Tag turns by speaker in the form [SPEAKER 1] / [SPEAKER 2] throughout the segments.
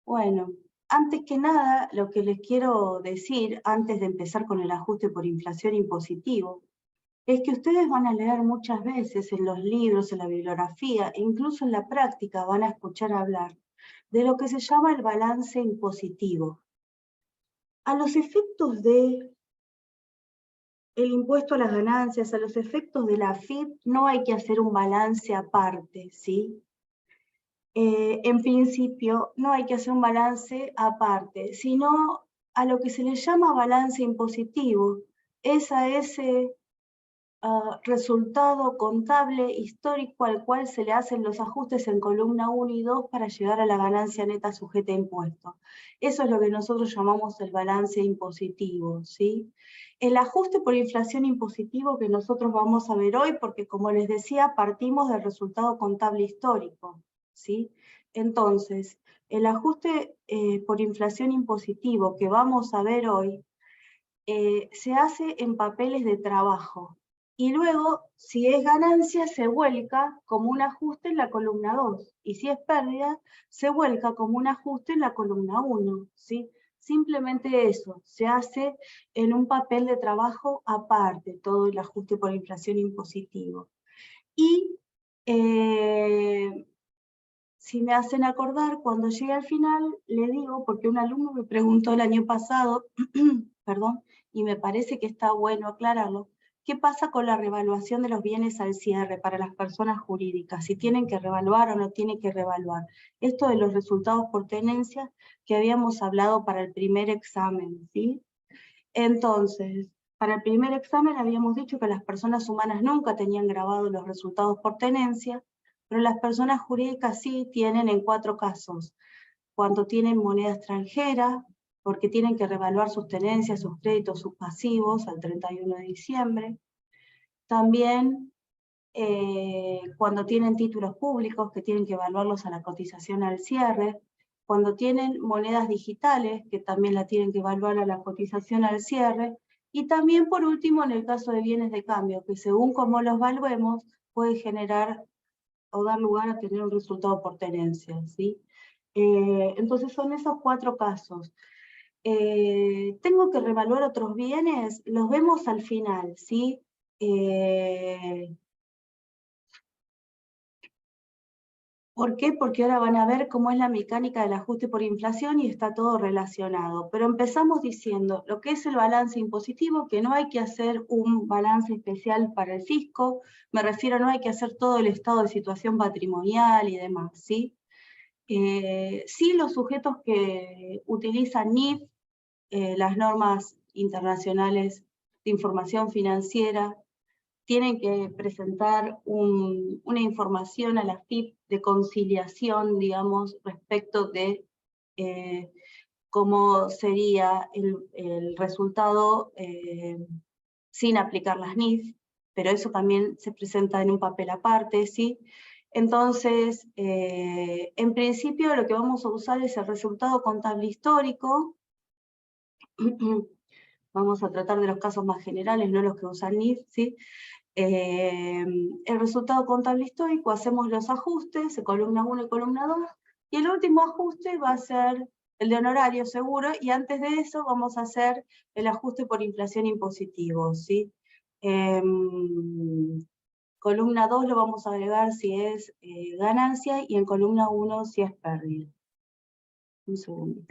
[SPEAKER 1] Bueno, antes que nada, lo que les quiero decir, antes de empezar con el ajuste por inflación impositivo, es que ustedes van a leer muchas veces en los libros, en la bibliografía, e incluso en la práctica van a escuchar hablar de lo que se llama el balance impositivo. A los efectos de el impuesto a las ganancias, a los efectos de la AFIP, no hay que hacer un balance aparte, ¿sí? En principio, no hay que hacer un balance aparte, sino a lo que se le llama balance impositivo, es a ese resultado contable histórico al cual se le hacen los ajustes en columna 1 y 2 para llegar a la ganancia neta sujeta a impuestos. Eso es lo que nosotros llamamos el balance impositivo, ¿sí? El ajuste por inflación impositivo que nosotros vamos a ver hoy, porque como les decía, partimos del resultado contable histórico, ¿sí? Entonces, el ajuste por inflación impositivo que vamos a ver hoy se hace en papeles de trabajo. Y luego, si es ganancia, se vuelca como un ajuste en la columna 2. Y si es pérdida, se vuelca como un ajuste en la columna 1. ¿Sí? Simplemente eso, se hace en un papel de trabajo aparte, todo el ajuste por inflación impositivo. Y si me hacen acordar, cuando llegue al final, le digo, porque un alumno me preguntó el año pasado, perdón, y me parece que está bueno aclararlo, ¿qué pasa con la revaluación de los bienes al cierre para las personas jurídicas? Si tienen que revaluar o no tienen que revaluar. Esto de los resultados por tenencia que habíamos hablado para el primer examen, ¿sí? Entonces, para el primer examen habíamos dicho que las personas humanas nunca tenían grabados los resultados por tenencia, pero las personas jurídicas sí tienen en 4 casos. Cuando tienen moneda extranjera, porque tienen que revaluar sus tenencias, sus créditos, sus pasivos al 31 de diciembre. También cuando tienen títulos públicos, que tienen que evaluarlos a la cotización al cierre. Cuando tienen monedas digitales, que también la tienen que evaluar a la cotización al cierre. Y también, por último, en el caso de bienes de cambio, que según cómo los evaluemos, puede generar o dar lugar a tener un resultado por tenencia, ¿sí? Entonces son esos 4 casos. Tengo que revaluar otros bienes, los vemos al final, ¿sí? ¿Por qué? Porque ahora van a ver cómo es la mecánica del ajuste por inflación y está todo relacionado. Pero empezamos diciendo lo que es el balance impositivo, que no hay que hacer un balance especial para el fisco, me refiero, no hay que hacer todo el estado de situación patrimonial y demás, ¿sí? Sí, los sujetos que utilizan NIF, las normas internacionales de información financiera, tienen que presentar una información a la FIP de conciliación, digamos, respecto de cómo sería el resultado sin aplicar las NIF, pero eso también se presenta en un papel aparte, ¿sí? Entonces, en principio lo que vamos a usar es el resultado contable histórico. Vamos a tratar de los casos más generales, no los que usan NIF, ¿sí? El resultado contable histórico, hacemos los ajustes, columna 1 y columna 2, y el último ajuste va a ser el de honorario seguro, y antes de eso vamos a hacer el ajuste por inflación impositivo, ¿sí? Columna 2 lo vamos a agregar si es ganancia, y en columna 1 si es pérdida. Un segundo.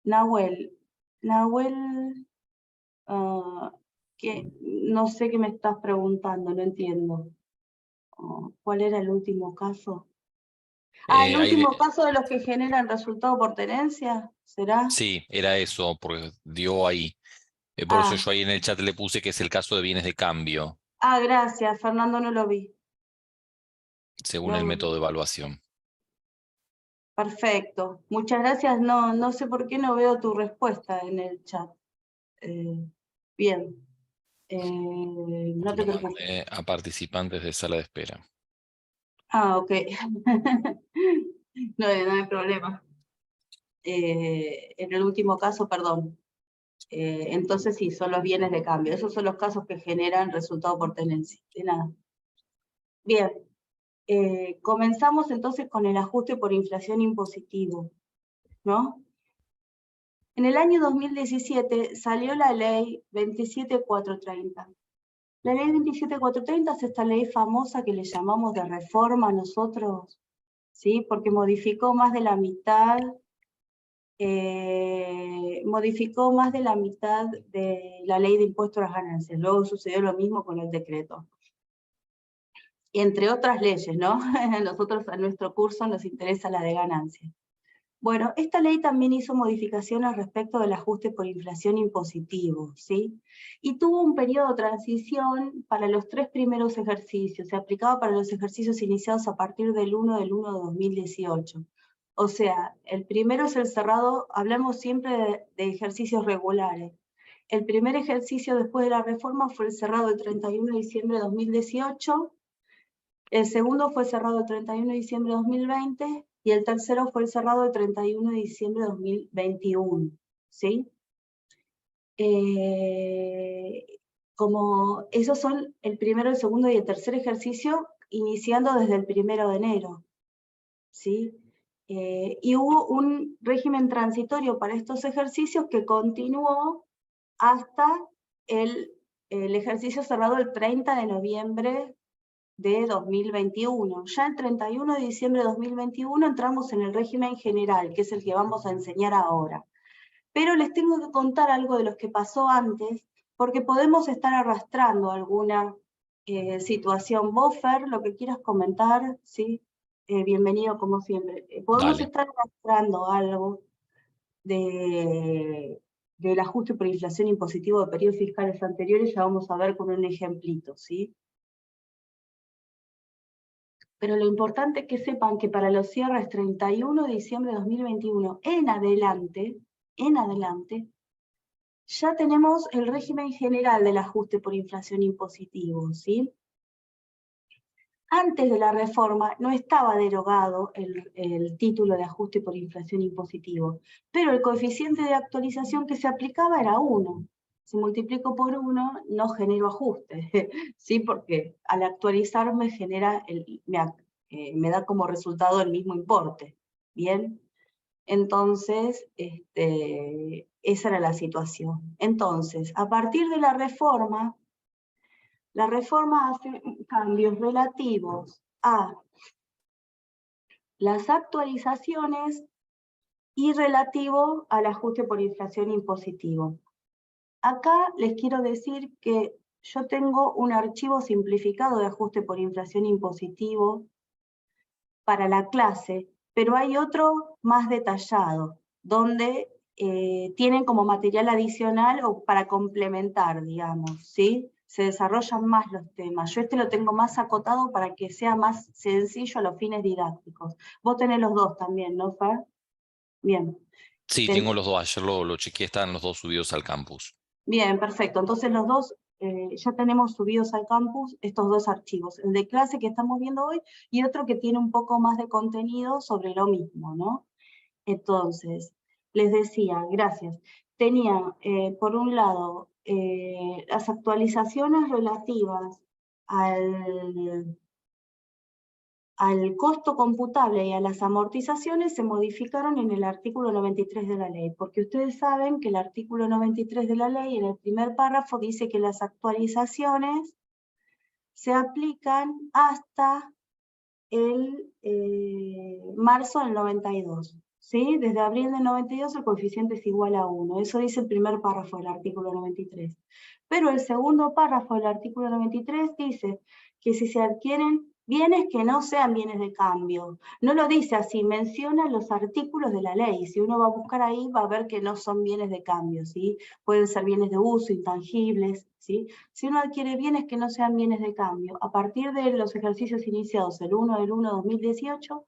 [SPEAKER 1] Nahuel, que no sé qué me estás preguntando, no entiendo. ¿Cuál era el último caso? El último caso de los que generan resultado por tenencia, ¿será?
[SPEAKER 2] Sí, era eso, porque dio ahí. Por eso
[SPEAKER 1] Ah,
[SPEAKER 2] yo ahí en el chat le puse que es el caso de bienes de cambio,
[SPEAKER 1] gracias, Fernando, no lo vi.
[SPEAKER 2] según el
[SPEAKER 1] No,
[SPEAKER 2] método de evaluación.
[SPEAKER 1] perfecto, muchas gracias. No sé por qué no veo tu respuesta en el chat. Bien, no te
[SPEAKER 2] Lo
[SPEAKER 1] preocupes.
[SPEAKER 2] mandé a participantes de sala de espera.
[SPEAKER 1] Ok. No hay problema. En el último caso, perdón. Entonces sí, son los bienes de cambio. Esos son los casos que generan resultado por tenencia. De nada. Bien. comenzamos entonces con el ajuste por inflación impositivo, ¿no? En el año 2017 salió la ley 27430. La ley 27430 es esta ley famosa que le llamamos de reforma nosotros, ¿sí? Porque modificó más de la mitad de la ley de impuestos a las ganancias. Luego sucedió lo mismo con el decreto. Entre otras leyes, ¿no? Nosotros a nuestro curso nos interesa la de ganancias. Bueno, esta ley también hizo modificaciones respecto del ajuste por inflación impositivo, ¿sí? Y tuvo un periodo de transición para los 3 primeros ejercicios, se aplicaba para los ejercicios iniciados a partir del 1 de 2018. O sea, el primero es el cerrado, hablamos siempre de ejercicios regulares. El primer ejercicio después de la reforma fue el cerrado el 31 de diciembre de 2018, el segundo fue cerrado el 31 de diciembre de 2020 y el tercero fue el cerrado el 31 de diciembre de 2021, ¿sí? Como esos son el primero, el segundo y el tercer ejercicio, iniciando desde el 1 de enero, ¿sí? Y hubo un régimen transitorio para estos ejercicios que continuó hasta el ejercicio cerrado el 30 de noviembre de 2021. Ya el 31 de diciembre de 2021 entramos en el régimen general, que es el que vamos a enseñar ahora. Pero les tengo que contar algo de lo que pasó antes, porque podemos estar arrastrando alguna situación. Vos, Fer, lo que quieras comentar, ¿sí? Bienvenido como siempre. Podemos
[SPEAKER 2] Dale.
[SPEAKER 1] estar arrastrando algo del ajuste por inflación impositivo de periodos fiscales anteriores, ya vamos a ver con un ejemplito, ¿sí? Pero lo importante es que sepan que para los cierres 31 de diciembre de 2021 en adelante, ya tenemos el régimen general del ajuste por inflación impositivo, ¿sí? Antes de la reforma no estaba derogado el título de ajuste por inflación impositivo, pero el coeficiente de actualización que se aplicaba era 1. Si multiplico por 1, no genero ajuste, ¿sí? Porque al actualizar me da como resultado el mismo importe, ¿bien? Entonces, esa era la situación. Entonces, a partir de la reforma hace cambios relativos a las actualizaciones y relativo al ajuste por inflación impositivo. Acá les quiero decir que yo tengo un archivo simplificado de ajuste por inflación impositivo para la clase, pero hay otro más detallado, donde tienen como material adicional o para complementar, digamos, ¿sí? Se desarrollan más los temas. Yo lo tengo más acotado para que sea más sencillo a los fines didácticos. Vos tenés los dos también, ¿no, Fer? Bien.
[SPEAKER 2] Sí, tengo los dos. Ayer lo chequeé, están los dos subidos al campus.
[SPEAKER 1] Bien, perfecto. Entonces los dos ya tenemos subidos al campus estos dos archivos, el de clase que estamos viendo hoy y otro que tiene un poco más de contenido sobre lo mismo, ¿no? Entonces, les decía, gracias, tenía por un lado las actualizaciones relativas al costo computable y a las amortizaciones se modificaron en el artículo 93 de la ley, porque ustedes saben que el artículo 93 de la ley, en el primer párrafo, dice que las actualizaciones se aplican hasta el marzo del 92. ¿Sí? Desde abril del 92 el coeficiente es igual a 1. Eso dice el primer párrafo del artículo 93. Pero el segundo párrafo del artículo 93 dice que si se adquieren bienes que no sean bienes de cambio. No lo dice así, menciona los artículos de la ley. Si uno va a buscar ahí, va a ver que no son bienes de cambio, ¿sí? Pueden ser bienes de uso, intangibles, ¿sí? Si uno adquiere bienes que no sean bienes de cambio, a partir de los ejercicios iniciados el 1 del 1 de 2018,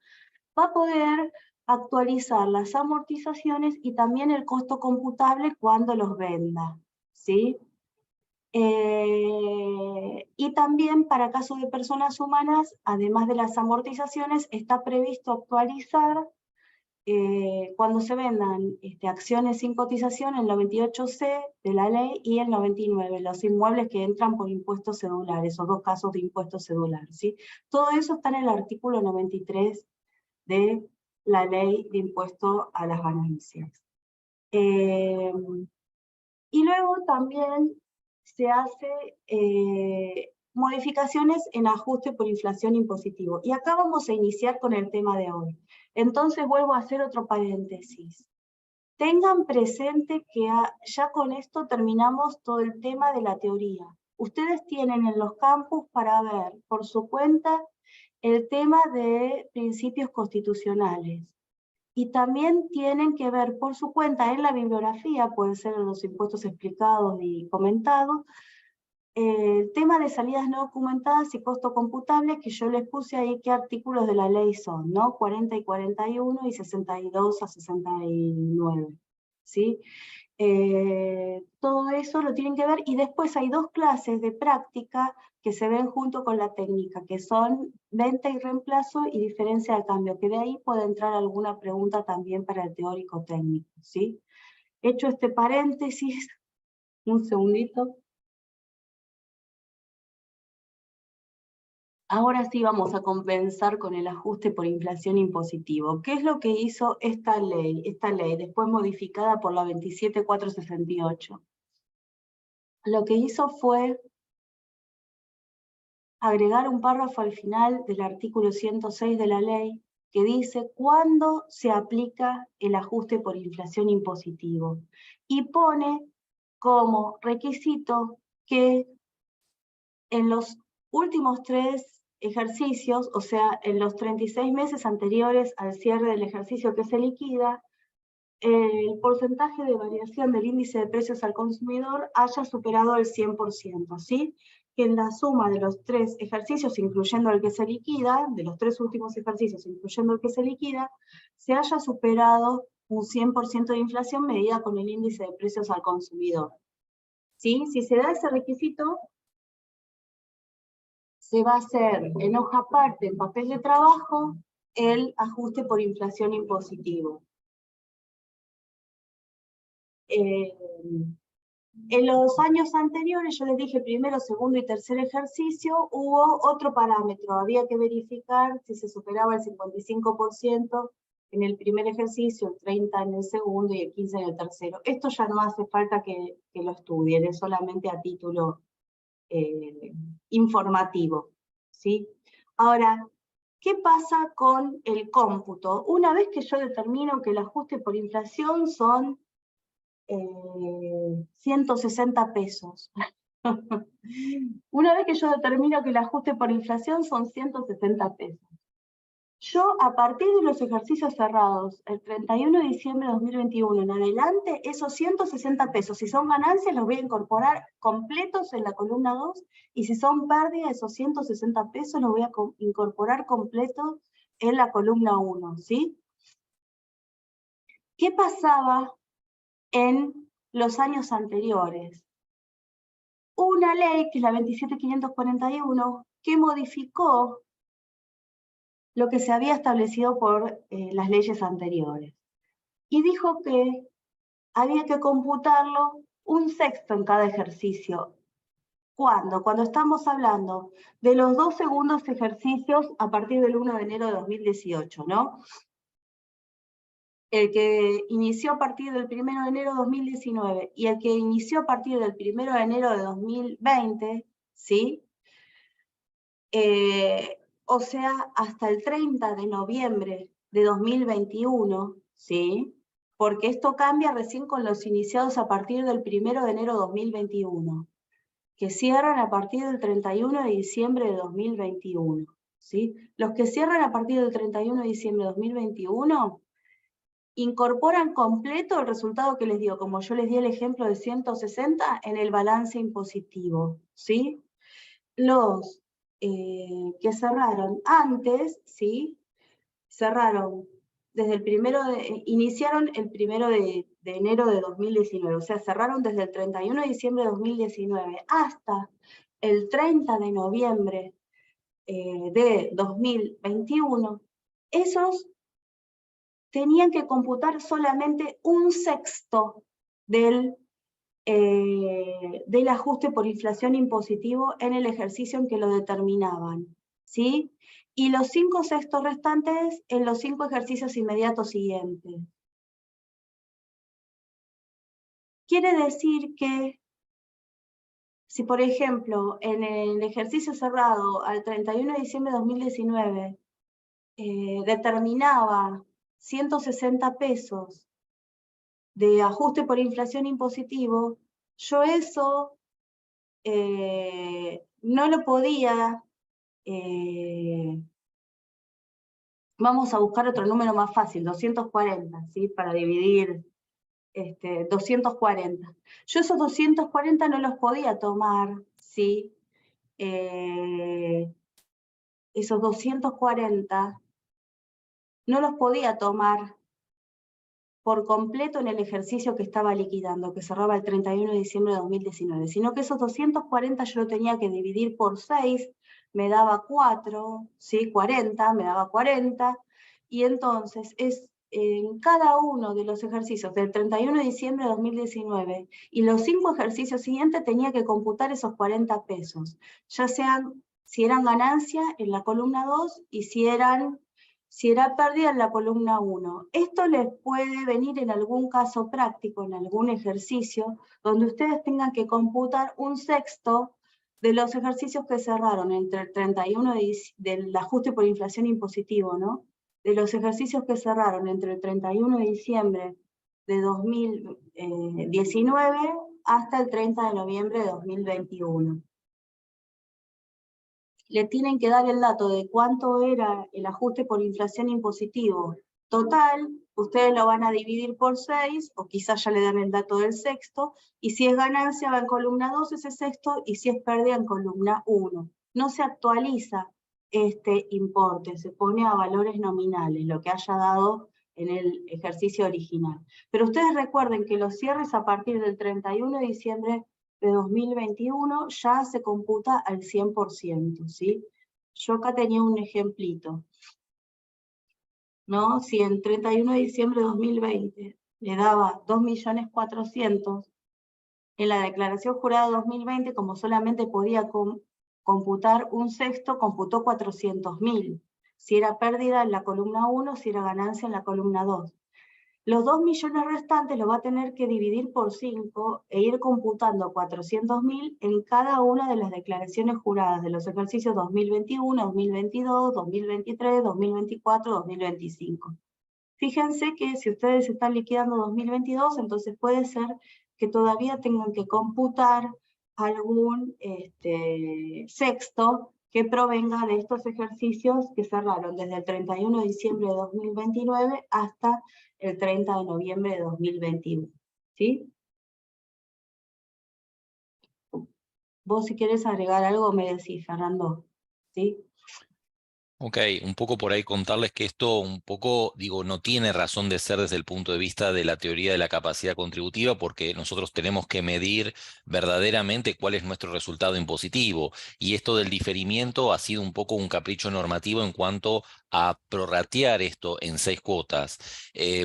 [SPEAKER 1] va a poder actualizar las amortizaciones y también el costo computable cuando los venda, ¿sí? Y también para casos de personas humanas, además de las amortizaciones, está previsto actualizar cuando se vendan acciones sin cotización, el 98C de la ley y el 99, los inmuebles que entran por impuestos cedulares, esos dos casos de impuestos cedulares, ¿sí? Todo eso está en el artículo 93 de la ley de impuesto a las ganancias. Y luego también se hace modificaciones en ajuste por inflación impositivo. Y acá vamos a iniciar con el tema de hoy. Entonces vuelvo a hacer otro paréntesis. Tengan presente que ya con esto terminamos todo el tema de la teoría. Ustedes tienen en los campus para ver por su cuenta el tema de principios constitucionales. Y también tienen que ver por su cuenta en la bibliografía, pueden ser los impuestos explicados y comentados, el tema de salidas no documentadas y costo computable, que yo les puse ahí qué artículos de la ley son, ¿no? 40 y 41 y 62 a 69, ¿sí? Todo eso lo tienen que ver, y después hay dos clases de práctica que se ven junto con la técnica, que son venta y reemplazo y diferencia de cambio, que de ahí puede entrar alguna pregunta también para el teórico técnico, ¿sí? Hecho este paréntesis, un segundito. Ahora sí vamos a compensar con el ajuste por inflación impositivo. ¿Qué es lo que hizo esta ley? Esta ley, después modificada por la 27468. Lo que hizo fue agregar un párrafo al final del artículo 106 de la ley que dice cuándo se aplica el ajuste por inflación impositivo. Y pone como requisito que en los últimos 3 ejercicios, o sea, en los 36 meses anteriores al cierre del ejercicio que se liquida, el porcentaje de variación del índice de precios al consumidor haya superado el 100%, ¿sí? Que en la suma de los 3 ejercicios, incluyendo el que se liquida, de los 3 últimos ejercicios, incluyendo el que se liquida, se haya superado un 100% de inflación medida con el índice de precios al consumidor, ¿sí? Si se da ese requisito, se va a hacer en hoja aparte, en papel de trabajo, el ajuste por inflación impositivo. En los años anteriores, yo les dije primero, segundo y tercer ejercicio, hubo otro parámetro, había que verificar si se superaba el 55% en el primer ejercicio, el 30% en el segundo y el 15% en el tercero. Esto ya no hace falta que lo estudien, es solamente a título informativo, ¿sí? Ahora, ¿qué pasa con el cómputo? Una vez que yo determino que el ajuste por inflación son 160 pesos. Una vez que yo determino que el ajuste por inflación son 160 pesos. Yo, a partir de los ejercicios cerrados, el 31 de diciembre de 2021 en adelante, esos 160 pesos, si son ganancias, los voy a incorporar completos en la columna 2, y si son pérdidas, esos 160 pesos los voy a incorporar completos en la columna 1, ¿sí? ¿Qué pasaba en los años anteriores? Una ley, que es la 27541, que modificó lo que se había establecido por las leyes anteriores. Y dijo que había que computarlo un sexto en cada ejercicio. ¿Cuándo? Cuando estamos hablando de los 2 segundos ejercicios a partir del 1 de enero de 2018, ¿no? El que inició a partir del 1 de enero de 2019 y el que inició a partir del 1 de enero de 2020, ¿sí? O sea, hasta el 30 de noviembre de 2021, ¿sí? Porque esto cambia recién con los iniciados a partir del 1 de enero de 2021, que cierran a partir del 31 de diciembre de 2021, ¿sí? Los que cierran a partir del 31 de diciembre de 2021 incorporan completo el resultado que les dio, como yo les di el ejemplo de 160, en el balance impositivo, ¿sí? Los que cerraron antes, ¿sí? Cerraron desde el iniciaron el 1 de enero de 2019, o sea, cerraron desde el 31 de diciembre de 2019 hasta el 30 de noviembre de 2021, esos tenían que computar solamente 1/6 del ajuste por inflación impositivo en el ejercicio en que lo determinaban, ¿sí? Y los 5/6 restantes en los 5 ejercicios inmediatos siguientes. Quiere decir que si, por ejemplo, en el ejercicio cerrado al 31 de diciembre de 2019 determinaba 160 pesos de ajuste por inflación impositivo, yo eso no lo podía, vamos a buscar otro número más fácil, 240, ¿sí? Para dividir 240. Yo esos 240 no los podía tomar, ¿sí? Esos 240 no los podía tomar por completo en el ejercicio que estaba liquidando, que cerraba el 31 de diciembre de 2019, sino que esos 240 yo lo tenía que dividir por 6, me daba 4, ¿sí? 40, me daba 40, y entonces en cada uno de los ejercicios del 31 de diciembre de 2019 y los 5 ejercicios siguientes tenía que computar esos 40 pesos, ya sean, si eran ganancia en la columna 2 y si era pérdida en la columna 1. Esto les puede venir en algún caso práctico, en algún ejercicio, donde ustedes tengan que computar 1/6 de los ejercicios que cerraron entre el 31 del ajuste por inflación impositivo, ¿no? De los ejercicios que cerraron entre el 31 de diciembre de 2019 hasta el 30 de noviembre de 2021. Le tienen que dar el dato de cuánto era el ajuste por inflación impositivo total, ustedes lo van a dividir por 6, o quizás ya le dan el dato del sexto, y si es ganancia va en columna 2 ese sexto, y si es pérdida en columna 1. No se actualiza este importe, se pone a valores nominales, lo que haya dado en el ejercicio original. Pero ustedes recuerden que los cierres a partir del 31 de diciembre de 2021 ya se computa al 100%, ¿sí? Yo acá tenía un ejemplito, ¿no? Si en 31 de diciembre de 2020 le daba 2.400.000, en la declaración jurada 2020, como solamente podía computar 1/6, computó 400.000. Si era pérdida en la columna 1, si era ganancia en la columna 2. Los 2 millones restantes los va a tener que dividir por 5 e ir computando 400.000 en cada una de las declaraciones juradas de los ejercicios 2021, 2022, 2023, 2024, 2025. Fíjense que si ustedes están liquidando 2022, entonces puede ser que todavía tengan que computar algún sexto que provenga de estos ejercicios que cerraron desde el 31 de diciembre de 2029 hasta el 30 de noviembre de 2021. ¿Sí? Vos si querés agregar algo me decís, Fernando. ¿Sí?
[SPEAKER 2] Ok, un poco por ahí contarles que esto un poco, digo, no tiene razón de ser desde el punto de vista de la teoría de la capacidad contributiva, porque nosotros tenemos que medir verdaderamente cuál es nuestro resultado impositivo. Y esto del diferimiento ha sido un poco un capricho normativo en cuanto a prorratear esto en 6 cuotas.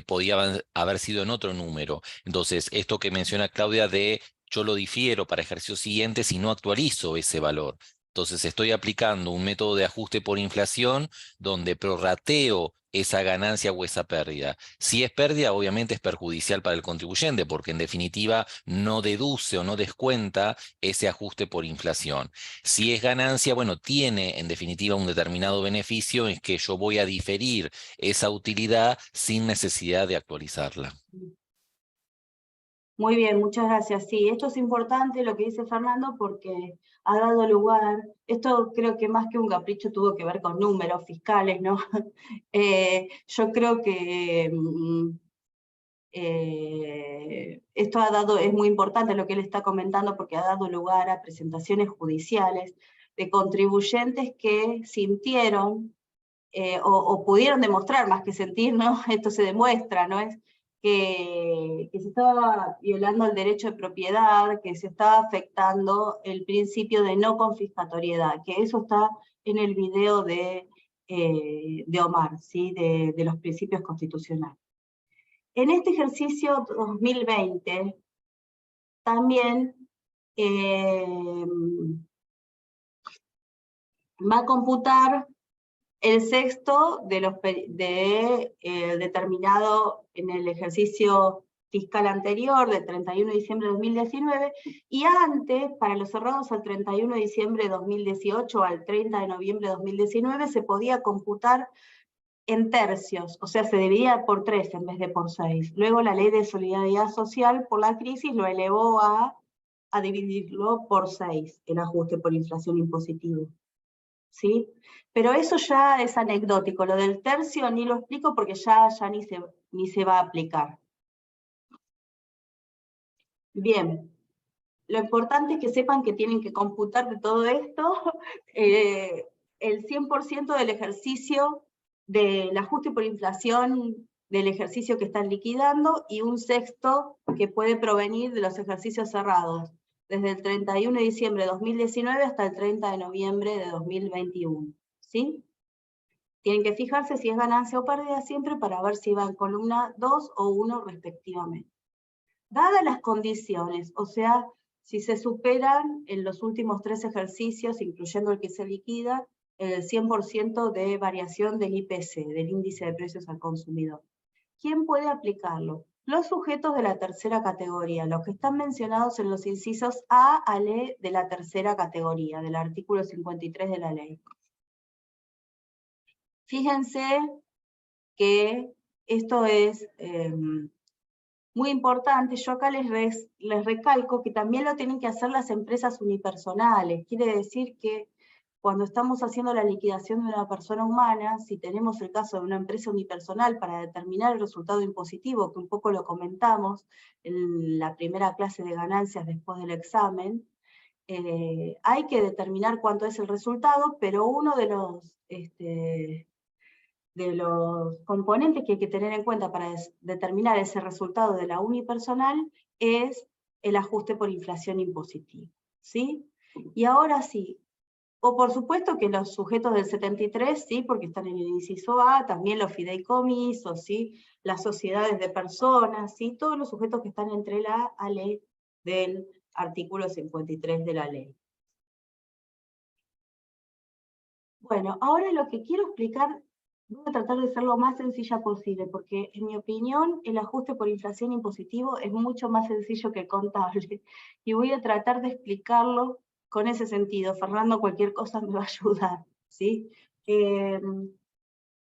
[SPEAKER 2] Podía haber sido en otro número. Entonces, esto que menciona Claudia de yo lo difiero para ejercicios siguientes si no actualizo ese valor. Entonces estoy aplicando un método de ajuste por inflación donde prorrateo esa ganancia o esa pérdida. Si es pérdida, obviamente es perjudicial para el contribuyente porque en definitiva no deduce o no descuenta ese ajuste por inflación. Si es ganancia, bueno, tiene en definitiva un determinado beneficio, es que yo voy a diferir esa utilidad sin necesidad de actualizarla.
[SPEAKER 1] Muy bien, muchas gracias. Sí, esto es importante lo que dice Fernando porque ha dado lugar, esto creo que más que un capricho tuvo que ver con números fiscales, ¿no? Yo creo que esto es muy importante lo que él está comentando porque ha dado lugar a presentaciones judiciales de contribuyentes que sintieron o pudieron demostrar más que sentir, ¿no? Esto se demuestra, ¿no? Es que se estaba violando el derecho de propiedad, que se estaba afectando el principio de no confiscatoriedad, que eso está en el video de de Omar, ¿sí? De los principios constitucionales. En este ejercicio 2020, también va a computar el sexto determinado en el ejercicio fiscal anterior, del 31 de diciembre de 2019, y antes, para los cerrados al 31 de diciembre de 2018 al 30 de noviembre de 2019, se podía computar en tercios, o sea, se dividía por 3 en vez de por 6. Luego la ley de solidaridad social por la crisis lo elevó a dividirlo por 6, el ajuste por inflación impositivo. ¿Sí? Pero eso ya es anecdótico, lo del tercio ni lo explico porque ya ni se va a aplicar. Bien, lo importante es que sepan que tienen que computar de todo esto el 100% del ejercicio del ajuste por inflación del ejercicio que están liquidando y un sexto que puede provenir de los ejercicios cerrados, desde el 31 de diciembre de 2019 hasta el 30 de noviembre de 2021. ¿Sí? Tienen que fijarse si es ganancia o pérdida siempre para ver si va en columna 2 o 1 respectivamente. Dadas las condiciones, o sea, si se superan en los últimos 3 ejercicios, incluyendo el que se liquida, el 100% de variación del IPC, del índice de precios al consumidor. ¿Quién puede aplicarlo? Los sujetos de la tercera categoría, los que están mencionados en los incisos A al E de la tercera categoría, del artículo 53 de la ley. Fíjense que esto es muy importante. Yo acá les recalco que también lo tienen que hacer las empresas unipersonales. Quiere decir que cuando estamos haciendo la liquidación de una persona humana, si tenemos el caso de una empresa unipersonal para determinar el resultado impositivo, que un poco lo comentamos en la primera clase de ganancias después del examen, hay que determinar cuánto es el resultado, pero uno de los componentes que hay que tener en cuenta para determinar ese resultado de la unipersonal es el ajuste por inflación impositiva, ¿sí? Y ahora sí, o por supuesto que los sujetos del 73, sí, porque están en el inciso A, también los fideicomisos, ¿sí? Las sociedades de personas, ¿sí? Todos los sujetos que están entre la A y E del artículo 53 de la ley. Bueno, ahora lo que quiero explicar, voy a tratar de ser lo más sencilla posible, porque en mi opinión el ajuste por inflación impositivo es mucho más sencillo que contable, y voy a tratar de explicarlo con ese sentido. Fernando, cualquier cosa me va a ayudar, ¿sí?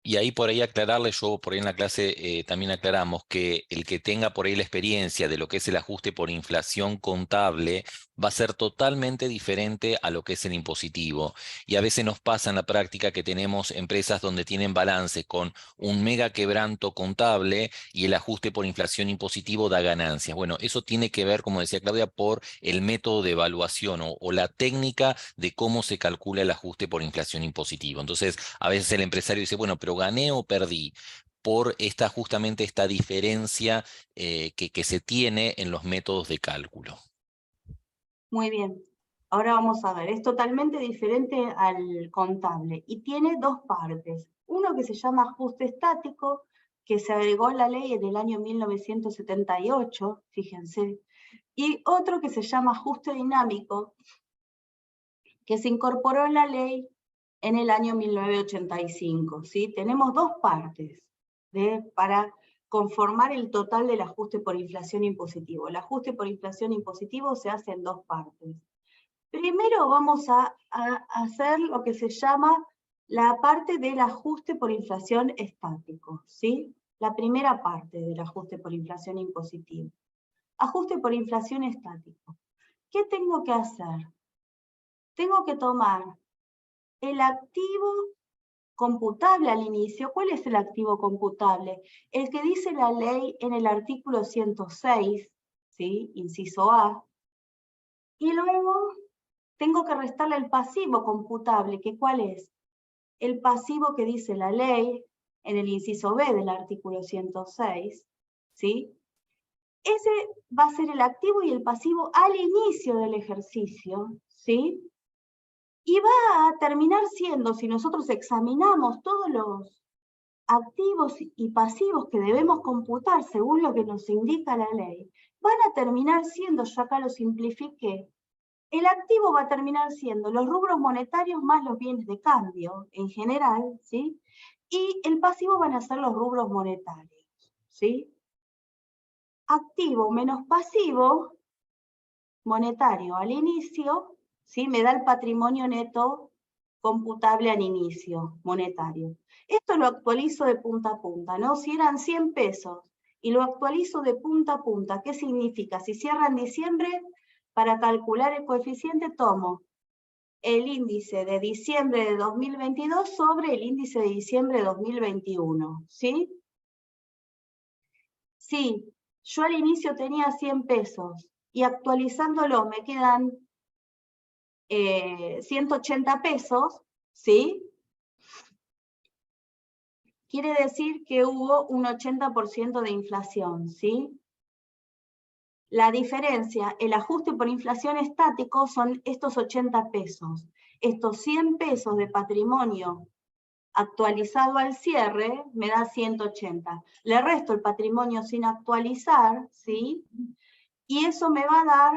[SPEAKER 2] Y ahí por ahí aclararle, yo por ahí en la clase también aclaramos que el que tenga por ahí la experiencia de lo que es el ajuste por inflación contable va a ser totalmente diferente a lo que es el impositivo. Y a veces nos pasa en la práctica que tenemos empresas donde tienen balance con un mega quebranto contable y el ajuste por inflación impositivo da ganancias. Bueno, eso tiene que ver, como decía Claudia, por el método de evaluación o la técnica de cómo se calcula el ajuste por inflación impositivo. Entonces, a veces el empresario dice, bueno, pero gané o perdí por justamente esta diferencia que se tiene en los métodos de cálculo.
[SPEAKER 1] Muy bien. Ahora vamos a ver, es totalmente diferente al contable y tiene dos partes. Uno que se llama ajuste estático, que se agregó en la ley en el año 1978, fíjense, y otro que se llama ajuste dinámico, que se incorporó en la ley en el año 1985. ¿Sí? Tenemos dos partes para conformar el total del ajuste por inflación impositivo. El ajuste por inflación impositivo se hace en dos partes. Primero vamos a hacer lo que se llama la parte del ajuste por inflación estático, ¿sí? La primera parte del ajuste por inflación impositivo. Ajuste por inflación estático. ¿Qué tengo que hacer? Tengo que tomar el activo computable al inicio. ¿Cuál es el activo computable? El que dice la ley en el artículo 106, ¿sí? Inciso A. Y luego tengo que restarle el pasivo computable, que ¿cuál es? El pasivo que dice la ley en el inciso B del artículo 106, ¿sí? Ese va a ser el activo y el pasivo al inicio del ejercicio, ¿sí? Y va a terminar siendo, si nosotros examinamos todos los activos y pasivos que debemos computar según lo que nos indica la ley, van a terminar siendo, yo acá lo simplifiqué, el activo va a terminar siendo los rubros monetarios más los bienes de cambio en general, ¿sí? Y el pasivo van a ser los rubros monetarios, ¿sí? Activo menos pasivo monetario al inicio, ¿sí? Me da el patrimonio neto computable al inicio, monetario. Esto lo actualizo de punta a punta, ¿no? Si eran 100 pesos y lo actualizo de punta a punta, ¿qué significa? Si cierra en diciembre, para calcular el coeficiente tomo el índice de diciembre de 2022 sobre el índice de diciembre de 2021, ¿sí? Si yo al inicio tenía 100 pesos y actualizándolo me quedan 180 pesos, ¿sí? Quiere decir que hubo un 80% de inflación, ¿sí? La diferencia, el ajuste por inflación estático son estos 80 pesos. Estos 100 pesos de patrimonio actualizado al cierre me da 180. Le resto el patrimonio sin actualizar, ¿sí? Y eso me va a dar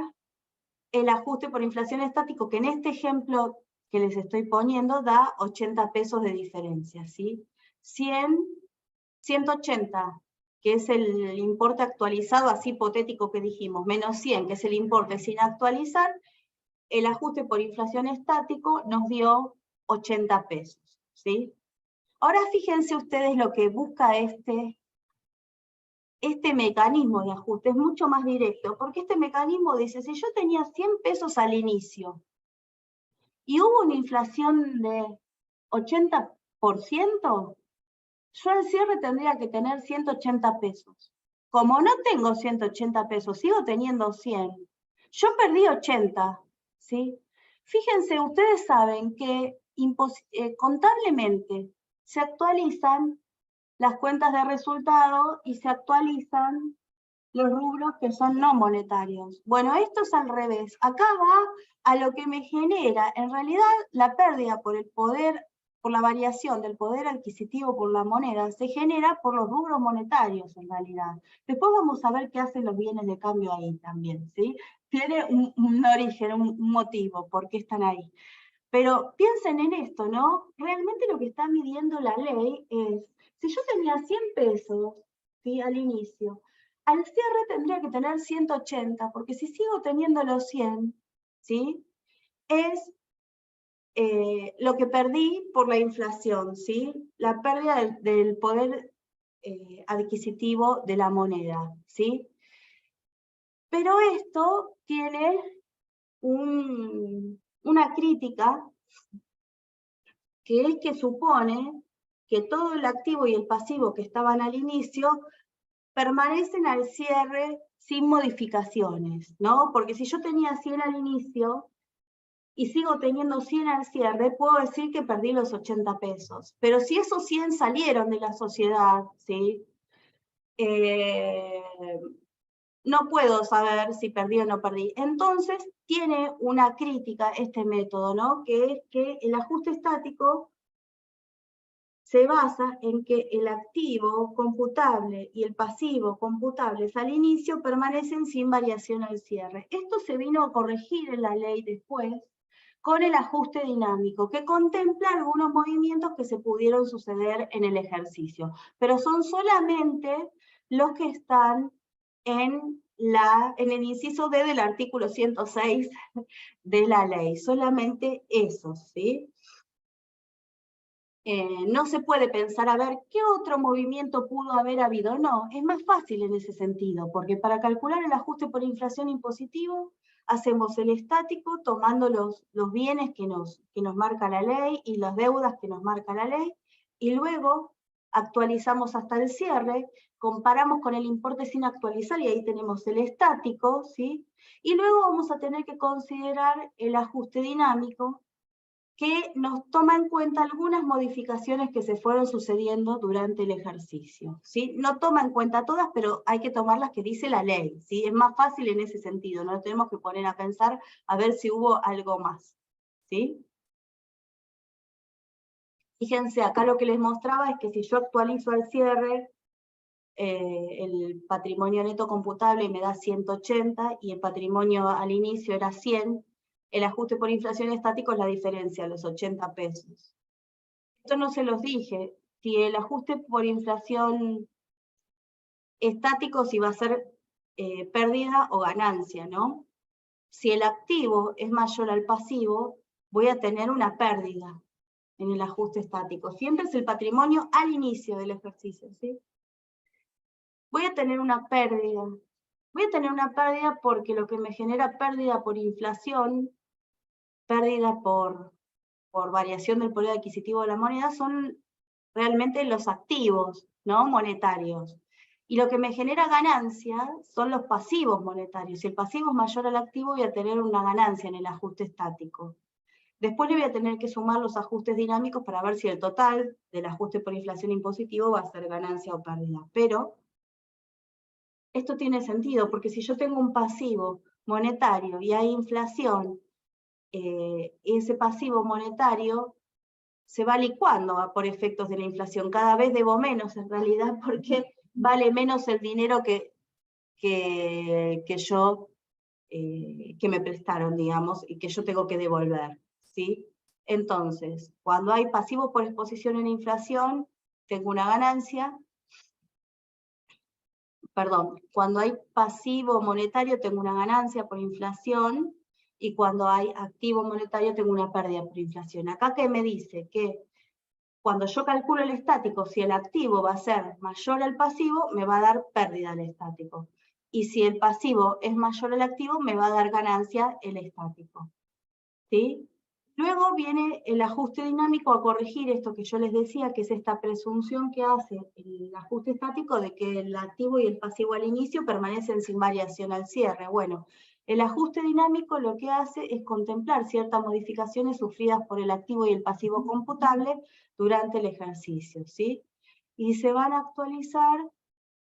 [SPEAKER 1] el ajuste por inflación estático, que en este ejemplo que les estoy poniendo da 80 pesos de diferencia, ¿sí? 180, que es el importe actualizado, así hipotético que dijimos, menos 100, que es el importe sin actualizar, el ajuste por inflación estático nos dio 80 pesos, ¿sí? Ahora fíjense ustedes lo que busca este mecanismo de ajuste, es mucho más directo, porque este mecanismo dice, si yo tenía 100 pesos al inicio, y hubo una inflación de 80%, yo al cierre tendría que tener 180 pesos. Como no tengo 180 pesos, sigo teniendo 100. Yo perdí 80, ¿sí? Fíjense, ustedes saben que contablemente se actualizan las cuentas de resultado y se actualizan los rubros que son no monetarios. Bueno, esto es al revés. Acá va a lo que me genera, en realidad, la pérdida por el poder, por la variación del poder adquisitivo por la moneda, se genera por los rubros monetarios, en realidad. Después vamos a ver qué hacen los bienes de cambio ahí también, ¿sí? Tiene un origen, un motivo, por qué están ahí. Pero piensen en esto, ¿no? Realmente lo que está midiendo la ley es, si yo tenía 100 pesos, ¿sí? Al inicio, al cierre tendría que tener 180, porque si sigo teniendo los 100, ¿sí? Es lo que perdí por la inflación, ¿sí? La pérdida del poder adquisitivo de la moneda, ¿sí? Pero esto tiene una crítica, que es que supone que todo el activo y el pasivo que estaban al inicio permanecen al cierre sin modificaciones, ¿no? Porque si yo tenía 100 al inicio y sigo teniendo 100 al cierre, puedo decir que perdí los 80 pesos. Pero si esos 100 salieron de la sociedad, ¿sí? No puedo saber si perdí o no perdí. Entonces, tiene una crítica este método, ¿no? Que es que el ajuste estático se basa en que el activo computable y el pasivo computables al inicio permanecen sin variación al cierre. Esto se vino a corregir en la ley después con el ajuste dinámico, que contempla algunos movimientos que se pudieron suceder en el ejercicio, pero son solamente los que están en el inciso D del artículo 106 de la ley, solamente esos, ¿sí? No se puede pensar, a ver, ¿qué otro movimiento pudo haber habido? No, es más fácil en ese sentido, porque para calcular el ajuste por inflación impositivo, hacemos el estático tomando los bienes que nos marca la ley y las deudas que nos marca la ley, y luego actualizamos hasta el cierre, comparamos con el importe sin actualizar y ahí tenemos el estático, ¿sí? Y luego vamos a tener que considerar el ajuste dinámico, que nos toma en cuenta algunas modificaciones que se fueron sucediendo durante el ejercicio, ¿sí? No toma en cuenta todas, pero hay que tomar las que dice la ley, ¿sí? Es más fácil en ese sentido, no nos tenemos que poner a pensar a ver si hubo algo más, ¿sí? Fíjense, acá lo que les mostraba es que si yo actualizo al cierre, el patrimonio neto computable me da 180 y el patrimonio al inicio era 100, el ajuste por inflación estático es la diferencia, los 80 pesos. Esto no se los dije, si el ajuste por inflación estático si va a ser pérdida o ganancia, ¿no? Si el activo es mayor al pasivo, voy a tener una pérdida en el ajuste estático. Siempre es el patrimonio al inicio del ejercicio, ¿sí? Voy a tener una pérdida. Voy a tener una pérdida porque lo que me genera pérdida por inflación, pérdida por variación del poder adquisitivo de la moneda, son realmente los activos, ¿no? Monetarios. Y lo que me genera ganancia son los pasivos monetarios. Si el pasivo es mayor al activo, voy a tener una ganancia en el ajuste estático. Después le voy a tener que sumar los ajustes dinámicos para ver si el total del ajuste por inflación impositivo va a ser ganancia o pérdida. Pero esto tiene sentido, porque si yo tengo un pasivo monetario y hay inflación, ese pasivo monetario se va licuando por efectos de la inflación. Cada vez debo menos en realidad porque vale menos el dinero que me prestaron, digamos, y que yo tengo que devolver, ¿sí? Entonces, cuando hay pasivo por exposición en inflación, tengo una ganancia. Perdón, cuando hay pasivo monetario tengo una ganancia por inflación, y cuando hay activo monetario tengo una pérdida por inflación. Acá que me dice que cuando yo calculo el estático, si el activo va a ser mayor al pasivo, me va a dar pérdida el estático. Y si el pasivo es mayor al activo, me va a dar ganancia el estático. ¿Sí? Luego viene el ajuste dinámico a corregir esto que yo les decía, que es esta presunción que hace el ajuste estático de que el activo y el pasivo al inicio permanecen sin variación al cierre. Bueno, el ajuste dinámico lo que hace es contemplar ciertas modificaciones sufridas por el activo y el pasivo computable durante el ejercicio, ¿sí? Y se van a actualizar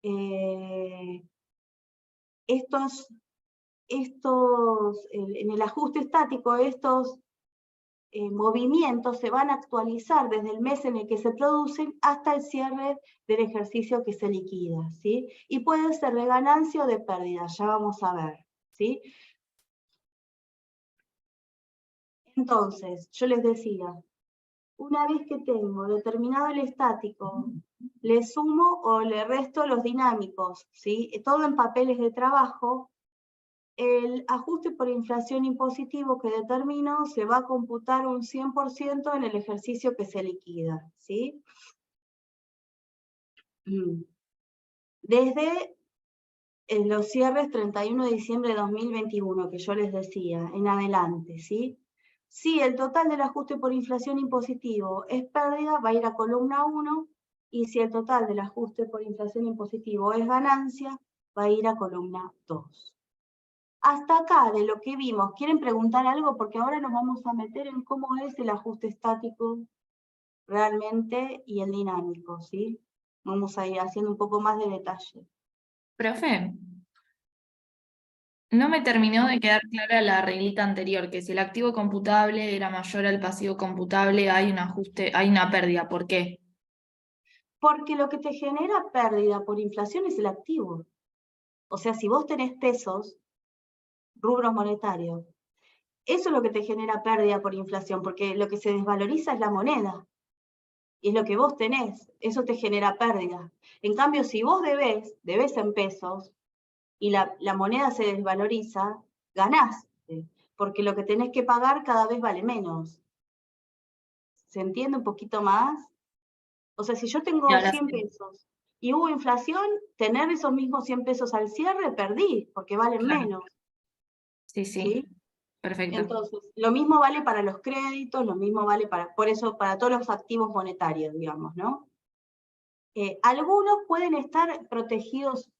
[SPEAKER 1] en el ajuste estático, estos movimientos se van a actualizar desde el mes en el que se producen hasta el cierre del ejercicio que se liquida, ¿sí? Y puede ser de ganancia o de pérdida, ya vamos a ver, ¿sí? Entonces, yo les decía, una vez que tengo determinado el estático, le sumo o le resto los dinámicos, ¿sí? Todo en papeles de trabajo. El ajuste por inflación impositivo que determino se va a computar un 100% en el ejercicio que se liquida, ¿sí? Desde los cierres 31 de diciembre de 2021, que yo les decía, en adelante, ¿sí? Si el total del ajuste por inflación impositivo es pérdida, va a ir a columna 1, y si el total del ajuste por inflación impositivo es ganancia, va a ir a columna 2. Hasta acá de lo que vimos, ¿quieren preguntar algo? Porque ahora nos vamos a meter en cómo es el ajuste estático realmente y el dinámico, ¿sí? Vamos a ir haciendo un poco más de detalle.
[SPEAKER 3] Profe, no me terminó de quedar clara la reglita anterior, que si el activo computable era mayor al pasivo computable, hay un ajuste, hay una pérdida. ¿Por qué?
[SPEAKER 1] Porque lo que te genera pérdida por inflación es el activo. O sea, si vos tenés pesos, rubros monetarios, eso es lo que te genera pérdida por inflación, porque lo que se desvaloriza es la moneda. Y es lo que vos tenés, eso te genera pérdida. En cambio, si vos debés en pesos, y la moneda se desvaloriza, ganás, porque lo que tenés que pagar cada vez vale menos. ¿Se entiende un poquito más? O sea, si yo tengo
[SPEAKER 3] Y ahora
[SPEAKER 1] 100
[SPEAKER 3] sí.
[SPEAKER 1] pesos y hubo inflación, tener esos mismos 100 pesos al cierre, perdí, porque valen
[SPEAKER 3] Claro.
[SPEAKER 1] menos.
[SPEAKER 3] Sí, sí,
[SPEAKER 1] ¿Sí?
[SPEAKER 3] perfecto.
[SPEAKER 1] Entonces, lo mismo vale para los créditos, lo mismo vale por eso, para todos los activos monetarios, digamos, ¿no? Algunos pueden estar protegidos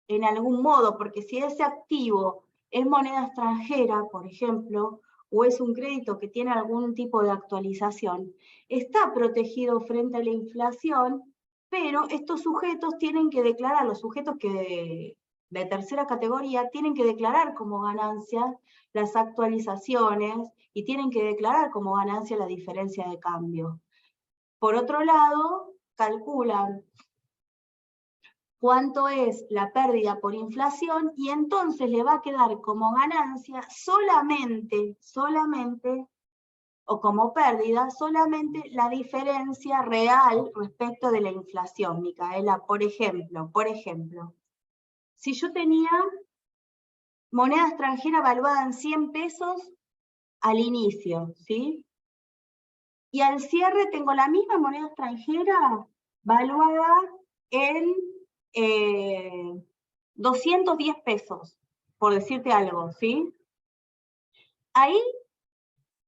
[SPEAKER 1] en algún modo, porque si ese activo es moneda extranjera, por ejemplo, o es un crédito que tiene algún tipo de actualización, está protegido frente a la inflación, pero estos sujetos tienen que declarar, los sujetos que de tercera categoría tienen que declarar como ganancia las actualizaciones y tienen que declarar como ganancia la diferencia de cambio. Por otro lado, calculan cuánto es la pérdida por inflación y entonces le va a quedar como ganancia solamente, o como pérdida, solamente la diferencia real respecto de la inflación, Micaela. Por ejemplo, si yo tenía moneda extranjera valuada en 100 pesos al inicio, ¿sí? Y al cierre tengo la misma moneda extranjera valuada en 210 pesos, por decirte algo, ¿sí? Ahí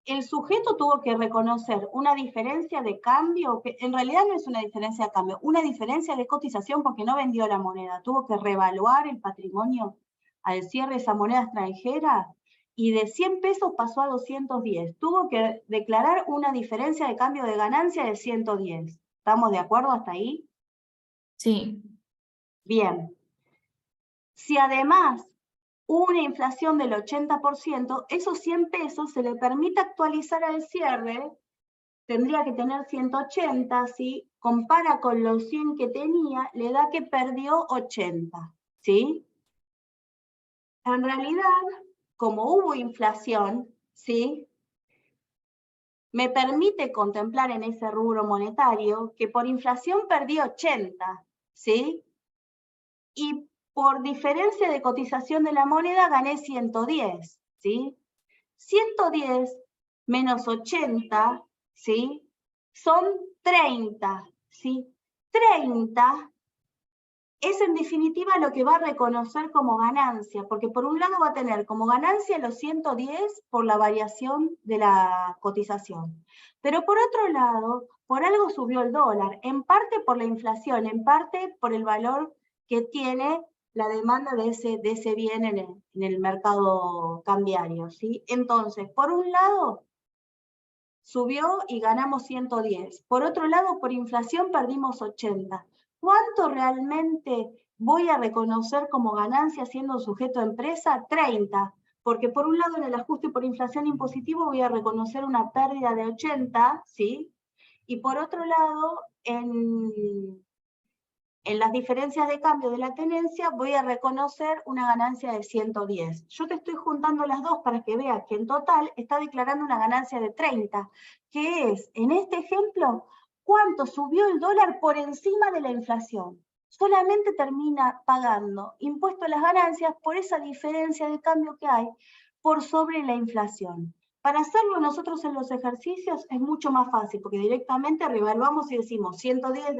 [SPEAKER 1] el sujeto tuvo que reconocer una diferencia de cambio, que en realidad no es una diferencia de cambio, una diferencia de cotización porque no vendió la moneda, tuvo que revaluar el patrimonio al cierre de esa moneda extranjera y de 100 pesos pasó a 210. Tuvo que declarar una diferencia de cambio de ganancia de 110. ¿Estamos de acuerdo hasta ahí?
[SPEAKER 3] Sí.
[SPEAKER 1] Bien. Si además una inflación del 80%, esos 100 pesos se le permite actualizar al cierre, tendría que tener 180, ¿sí? Compara con los 100 que tenía, le da que perdió 80, ¿sí? En realidad, como hubo inflación, ¿sí? Me permite contemplar en ese rubro monetario que por inflación perdí 80, ¿sí? Y por diferencia de cotización de la moneda gané 110, ¿sí? 110 menos 80, ¿sí? Son 30, ¿sí? 30 es en definitiva lo que va a reconocer como ganancia, porque por un lado va a tener como ganancia los 110 por la variación de la cotización. Pero por otro lado, por algo subió el dólar, en parte por la inflación, en parte por el valor que tiene la demanda de ese bien en el mercado cambiario, ¿sí? Entonces, por un lado, subió y ganamos 110. Por otro lado, por inflación perdimos 80. ¿Cuánto realmente voy a reconocer como ganancia siendo sujeto de empresa? 30. Porque por un lado en el ajuste por inflación impositivo voy a reconocer una pérdida de 80, ¿sí? Y por otro lado, en las diferencias de cambio de la tenencia voy a reconocer una ganancia de 110. Yo te estoy juntando las dos para que veas que en total está declarando una ganancia de 30, que es, en este ejemplo, cuánto subió el dólar por encima de la inflación. Solamente termina pagando impuesto a las ganancias por esa diferencia de cambio que hay por sobre la inflación. Para hacerlo nosotros en los ejercicios es mucho más fácil, porque directamente revaluamos y decimos 110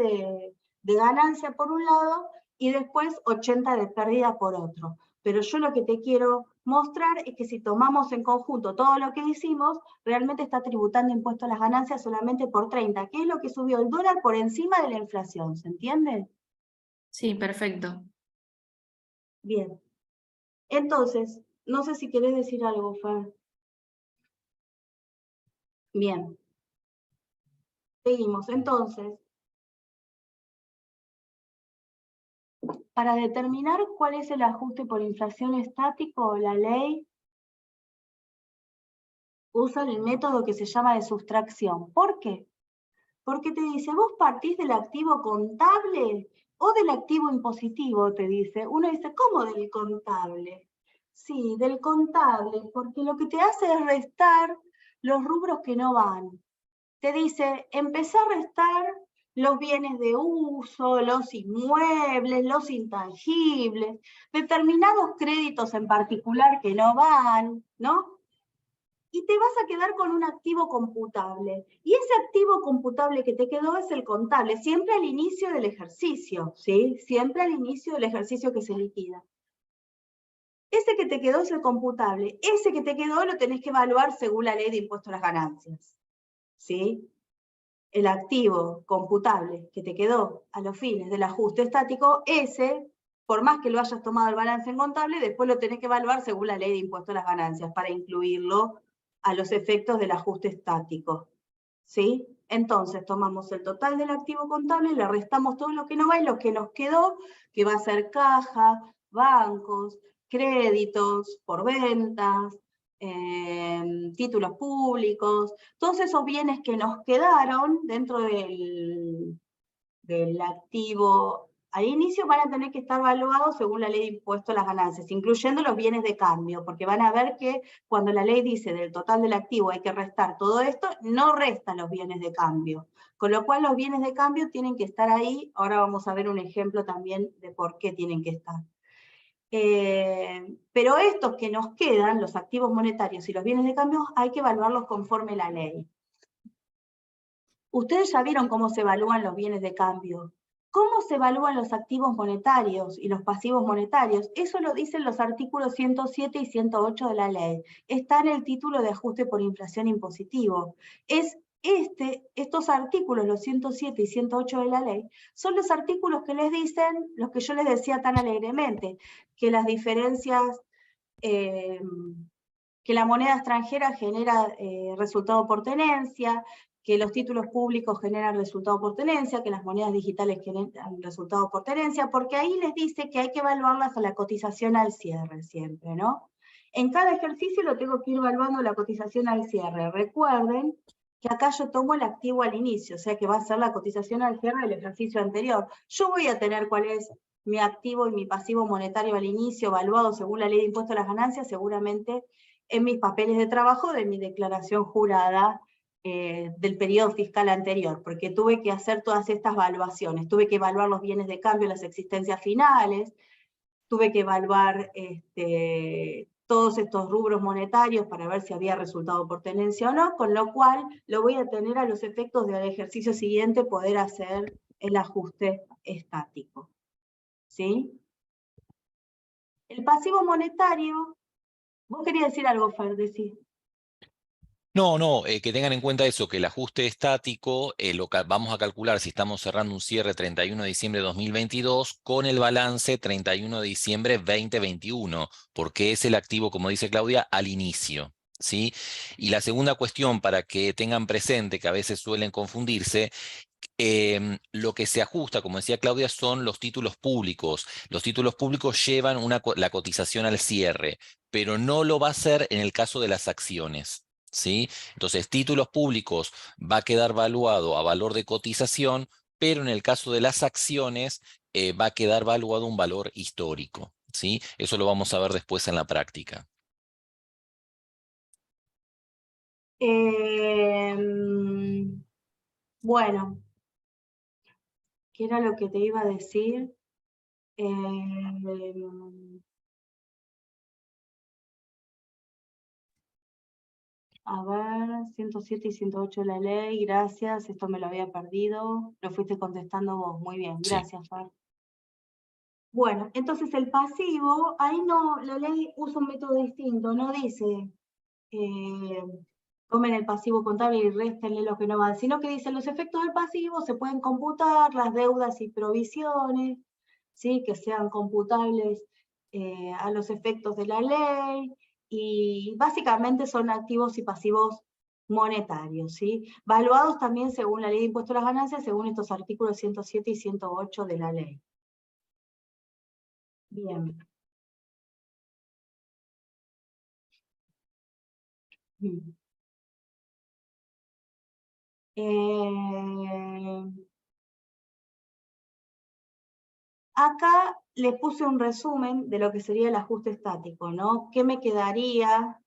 [SPEAKER 1] de ganancia por un lado y después 80 de pérdida por otro. Pero yo lo que te quiero mostrar es que si tomamos en conjunto todo lo que hicimos, realmente está tributando impuesto a las ganancias solamente por 30, que es lo que subió el dólar por encima de la inflación, ¿se entiende?
[SPEAKER 3] Sí, perfecto.
[SPEAKER 1] Bien. Entonces, no sé si querés decir algo, Fer. Bien. Seguimos. Entonces, para determinar cuál es el ajuste por inflación estático, la ley usa el método que se llama de sustracción. ¿Por qué? Porque te dice, vos partís del activo contable o del activo impositivo, te dice. Uno dice, ¿cómo del contable? Sí, del contable, porque lo que te hace es restar los rubros que no van. Te dice, empezá a restar los bienes de uso, los inmuebles, los intangibles, determinados créditos en particular que no van, ¿no? Y te vas a quedar con un activo computable. Y ese activo computable que te quedó es el contable, siempre al inicio del ejercicio, ¿sí? Siempre al inicio del ejercicio que se liquida. Ese que te quedó es el computable. Ese que te quedó lo tenés que evaluar según la ley de impuesto a las ganancias, ¿sí? El activo computable que te quedó a los fines del ajuste estático, ese, por más que lo hayas tomado el balance en contable, después lo tenés que evaluar según la ley de impuesto a las ganancias para incluirlo a los efectos del ajuste estático, ¿sí? Entonces tomamos el total del activo contable, le restamos todo lo que no va y lo que nos quedó, que va a ser caja, bancos, créditos por ventas, títulos públicos, todos esos bienes que nos quedaron dentro del activo al inicio van a tener que estar evaluados según la ley de impuesto a las ganancias, incluyendo los bienes de cambio, porque van a ver que cuando la ley dice del total del activo hay que restar todo esto, no resta los bienes de cambio. Con lo cual los bienes de cambio tienen que estar ahí. Ahora vamos a ver un ejemplo también de por qué tienen que estar. Pero estos que nos quedan, los activos monetarios y los bienes de cambio, hay que evaluarlos conforme la ley. Ustedes ya vieron cómo se evalúan los bienes de cambio. ¿Cómo se evalúan los activos monetarios y los pasivos monetarios? Eso lo dicen los artículos 107 y 108 de la ley. Está en el título de ajuste por inflación impositivo. Estos artículos, los 107 y 108 de la ley, son los artículos que les dicen, los que yo les decía tan alegremente, que las diferencias, que la moneda extranjera genera resultado por tenencia, que los títulos públicos generan resultado por tenencia, que las monedas digitales generan resultado por tenencia, porque ahí les dice que hay que evaluarlas a la cotización al cierre siempre, ¿no? En cada ejercicio lo tengo que ir evaluando la cotización al cierre. Recuerden que acá yo tomo el activo al inicio, o sea que va a ser la cotización al cierre del ejercicio anterior. Yo voy a tener cuál es mi activo y mi pasivo monetario al inicio, evaluado según la ley de impuesto a las ganancias, seguramente en mis papeles de trabajo de mi declaración jurada del periodo fiscal anterior, porque tuve que hacer todas estas evaluaciones, tuve que evaluar los bienes de cambio, las existencias finales, tuve que evaluar todos estos rubros monetarios para ver si había resultado por tenencia o no, con lo cual lo voy a tener a los efectos del ejercicio siguiente poder hacer el ajuste estático. ¿Sí? El pasivo monetario, vos querías decir algo, Fer, decí.
[SPEAKER 2] No, que tengan en cuenta eso, que el ajuste estático vamos a calcular si estamos cerrando un cierre 31 de diciembre de 2022 con el balance 31 de diciembre 2021, porque es el activo, como dice Claudia, al inicio. ¿Sí? Y la segunda cuestión para que tengan presente, que a veces suelen confundirse, lo que se ajusta, como decía Claudia, son los títulos públicos. Los títulos públicos llevan la cotización al cierre, pero no lo va a hacer en el caso de las acciones. ¿Sí? Entonces, títulos públicos va a quedar valuado a valor de cotización, pero en el caso de las acciones va a quedar valuado un valor histórico. ¿Sí? Eso lo vamos a ver después en la práctica.
[SPEAKER 1] Bueno, ¿qué era lo que te iba a decir? A ver, 107 y 108 de la ley, gracias, esto me lo había perdido, lo fuiste contestando vos, muy bien, gracias, Fer. Bueno, entonces el pasivo, ahí no, la ley usa un método distinto, no dice tomen el pasivo contable y réstenle lo que no van, sino que dice los efectos del pasivo se pueden computar, las deudas y provisiones, ¿sí? Que sean computables a los efectos de la ley, y básicamente son activos y pasivos monetarios, ¿sí? Valuados también según la ley de impuesto a las ganancias, según estos artículos 107 y 108 de la ley. Bien. Acá les puse un resumen de lo que sería el ajuste estático, ¿no? ¿Qué me quedaría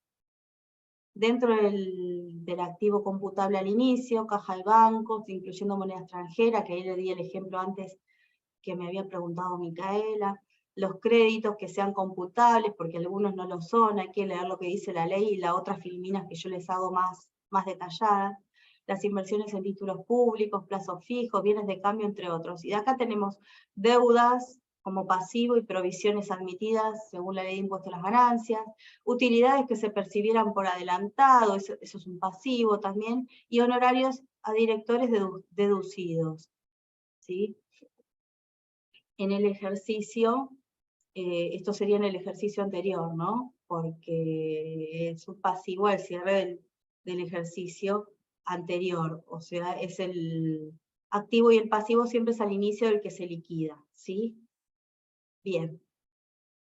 [SPEAKER 1] dentro del activo computable al inicio, caja de bancos, incluyendo moneda extranjera, que ahí le di el ejemplo antes que me había preguntado Micaela, los créditos que sean computables, porque algunos no lo son, hay que leer lo que dice la ley y las otras filminas que yo les hago más detalladas, las inversiones en títulos públicos, plazos fijos, bienes de cambio, entre otros. Y de acá tenemos deudas como pasivo y provisiones admitidas según la ley de impuesto a las ganancias, utilidades que se percibieran por adelantado, eso es un pasivo también, y honorarios a directores deducidos, ¿sí? En el ejercicio, esto sería en el ejercicio anterior, ¿no? Porque es un pasivo al cierre del ejercicio anterior, o sea, es el activo y el pasivo siempre es al inicio del que se liquida, ¿sí? Bien.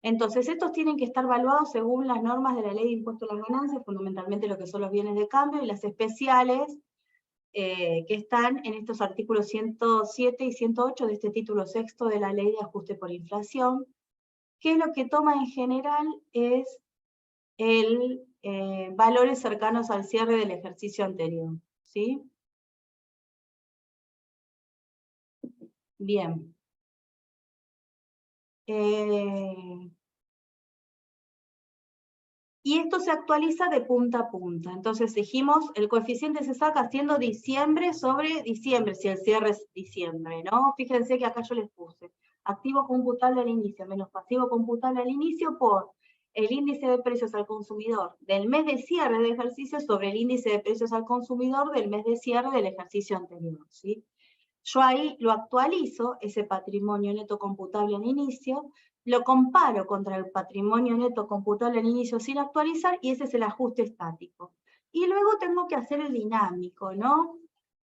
[SPEAKER 1] Entonces, estos tienen que estar valuados según las normas de la Ley de Impuesto a las Ganancias, fundamentalmente lo que son los bienes de cambio, y las especiales que están en estos artículos 107 y 108 de este título sexto de la Ley de Ajuste por Inflación, que lo que toma en general es el valores cercanos al cierre del ejercicio anterior, ¿sí? Bien. Y esto se actualiza de punta a punta. Entonces dijimos, el coeficiente se saca haciendo diciembre sobre diciembre, si el cierre es diciembre, ¿no? Fíjense que acá yo les puse activo computable al inicio menos pasivo computable al inicio por el índice de precios al consumidor del mes de cierre de ejercicio sobre el índice de precios al consumidor del mes de cierre del ejercicio anterior, ¿sí? Yo ahí lo actualizo, ese patrimonio neto computable al inicio, lo comparo contra el patrimonio neto computable al inicio sin actualizar, y ese es el ajuste estático. Y luego tengo que hacer el dinámico, ¿no?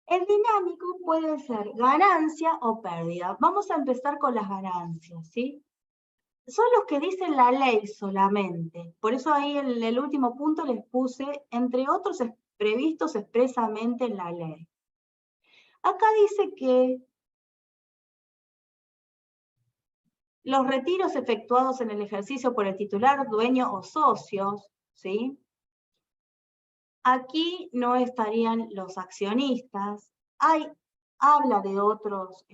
[SPEAKER 1] El dinámico puede ser ganancia o pérdida. Vamos a empezar con las ganancias, ¿sí? Son los que dicen la ley solamente. Por eso ahí en el último punto les puse, entre otros previstos expresamente en la ley. Acá dice que los retiros efectuados en el ejercicio por el titular, dueño o socios, ¿sí? Aquí no estarían los accionistas. Habla de otros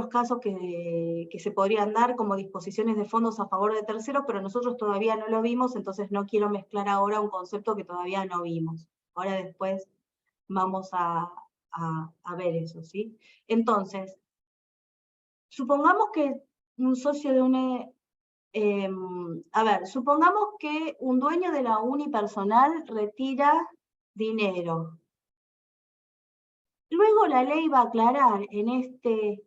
[SPEAKER 1] casos que se podrían dar como disposiciones de fondos a favor de terceros, pero nosotros todavía no lo vimos, entonces no quiero mezclar ahora un concepto que todavía no vimos. Ahora después vamos a ver eso, ¿sí? Entonces, supongamos que un socio de una... supongamos que un dueño de la unipersonal retira dinero. Luego la ley va a aclarar en este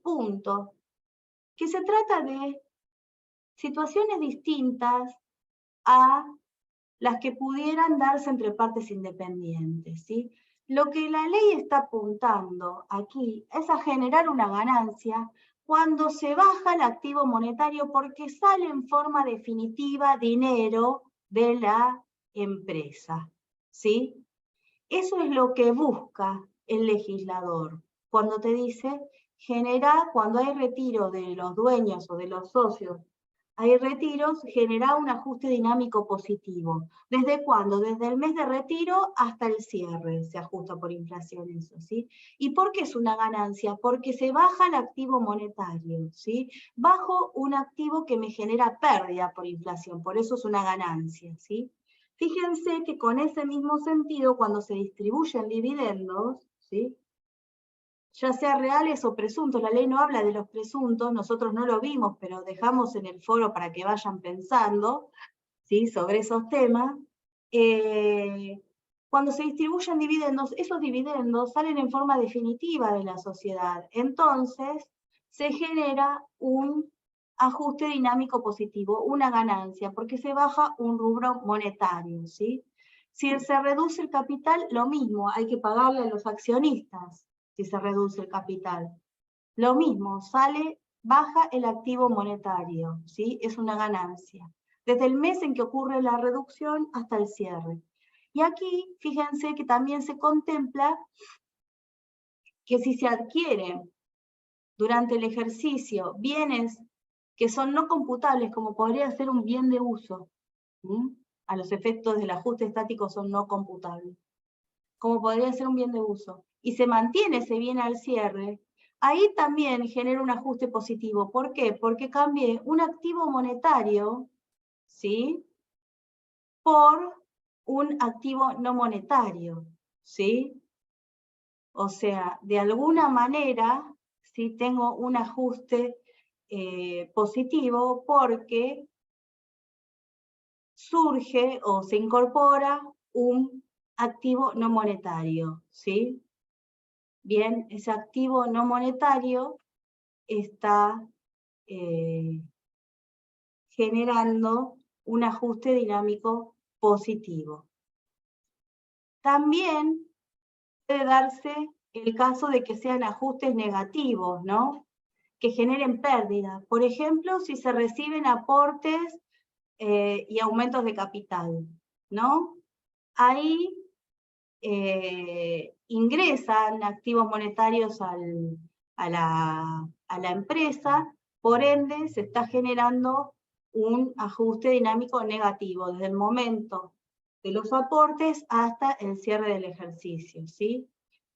[SPEAKER 1] punto que se trata de situaciones distintas a las que pudieran darse entre partes independientes, ¿sí? Lo que la ley está apuntando aquí es a generar una ganancia cuando se baja el activo monetario porque sale en forma definitiva dinero de la empresa, ¿sí? Eso es lo que busca el legislador cuando te dice cuando hay retiro de los dueños o de los socios, hay retiros, genera un ajuste dinámico positivo. ¿Desde cuándo? Desde el mes de retiro hasta el cierre se ajusta por inflación eso, ¿sí? ¿Y por qué es una ganancia? Porque se baja el activo monetario, ¿sí? Bajo un activo que me genera pérdida por inflación, por eso es una ganancia, ¿sí? Fíjense que con ese mismo sentido, cuando se distribuyen dividendos, ¿sí? Ya sea reales o presuntos, la ley no habla de los presuntos, nosotros no lo vimos, pero dejamos en el foro para que vayan pensando, ¿sí? Sobre esos temas. Cuando se distribuyen dividendos, esos dividendos salen en forma definitiva de la sociedad. Entonces, se genera un ajuste dinámico positivo, una ganancia, porque se baja un rubro monetario, ¿sí? Si se reduce el capital, lo mismo, hay que pagarle a los accionistas si se reduce el capital. Lo mismo, baja el activo monetario, ¿sí? Es una ganancia. Desde el mes en que ocurre la reducción hasta el cierre. Y aquí, fíjense que también se contempla que si se adquieren durante el ejercicio bienes que son no computables, como podría ser un bien de uso, ¿sí? A los efectos del ajuste estático son no computables, como podría ser un bien de uso, y se mantiene ese bien al cierre, ahí también genera un ajuste positivo. ¿Por qué? Porque cambié un activo monetario, ¿sí? Por un activo no monetario, ¿sí? O sea, de alguna manera, ¿sí? Tengo un ajuste positivo porque surge o se incorpora un activo no monetario, ¿sí? Bien, ese activo no monetario está generando un ajuste dinámico positivo. También puede darse el caso de que sean ajustes negativos, ¿no? que generen pérdida. Por ejemplo, si se reciben aportes y aumentos de capital, ¿no? Ahí ingresan activos monetarios a la empresa, por ende se está generando un ajuste dinámico negativo desde el momento de los aportes hasta el cierre del ejercicio, ¿sí?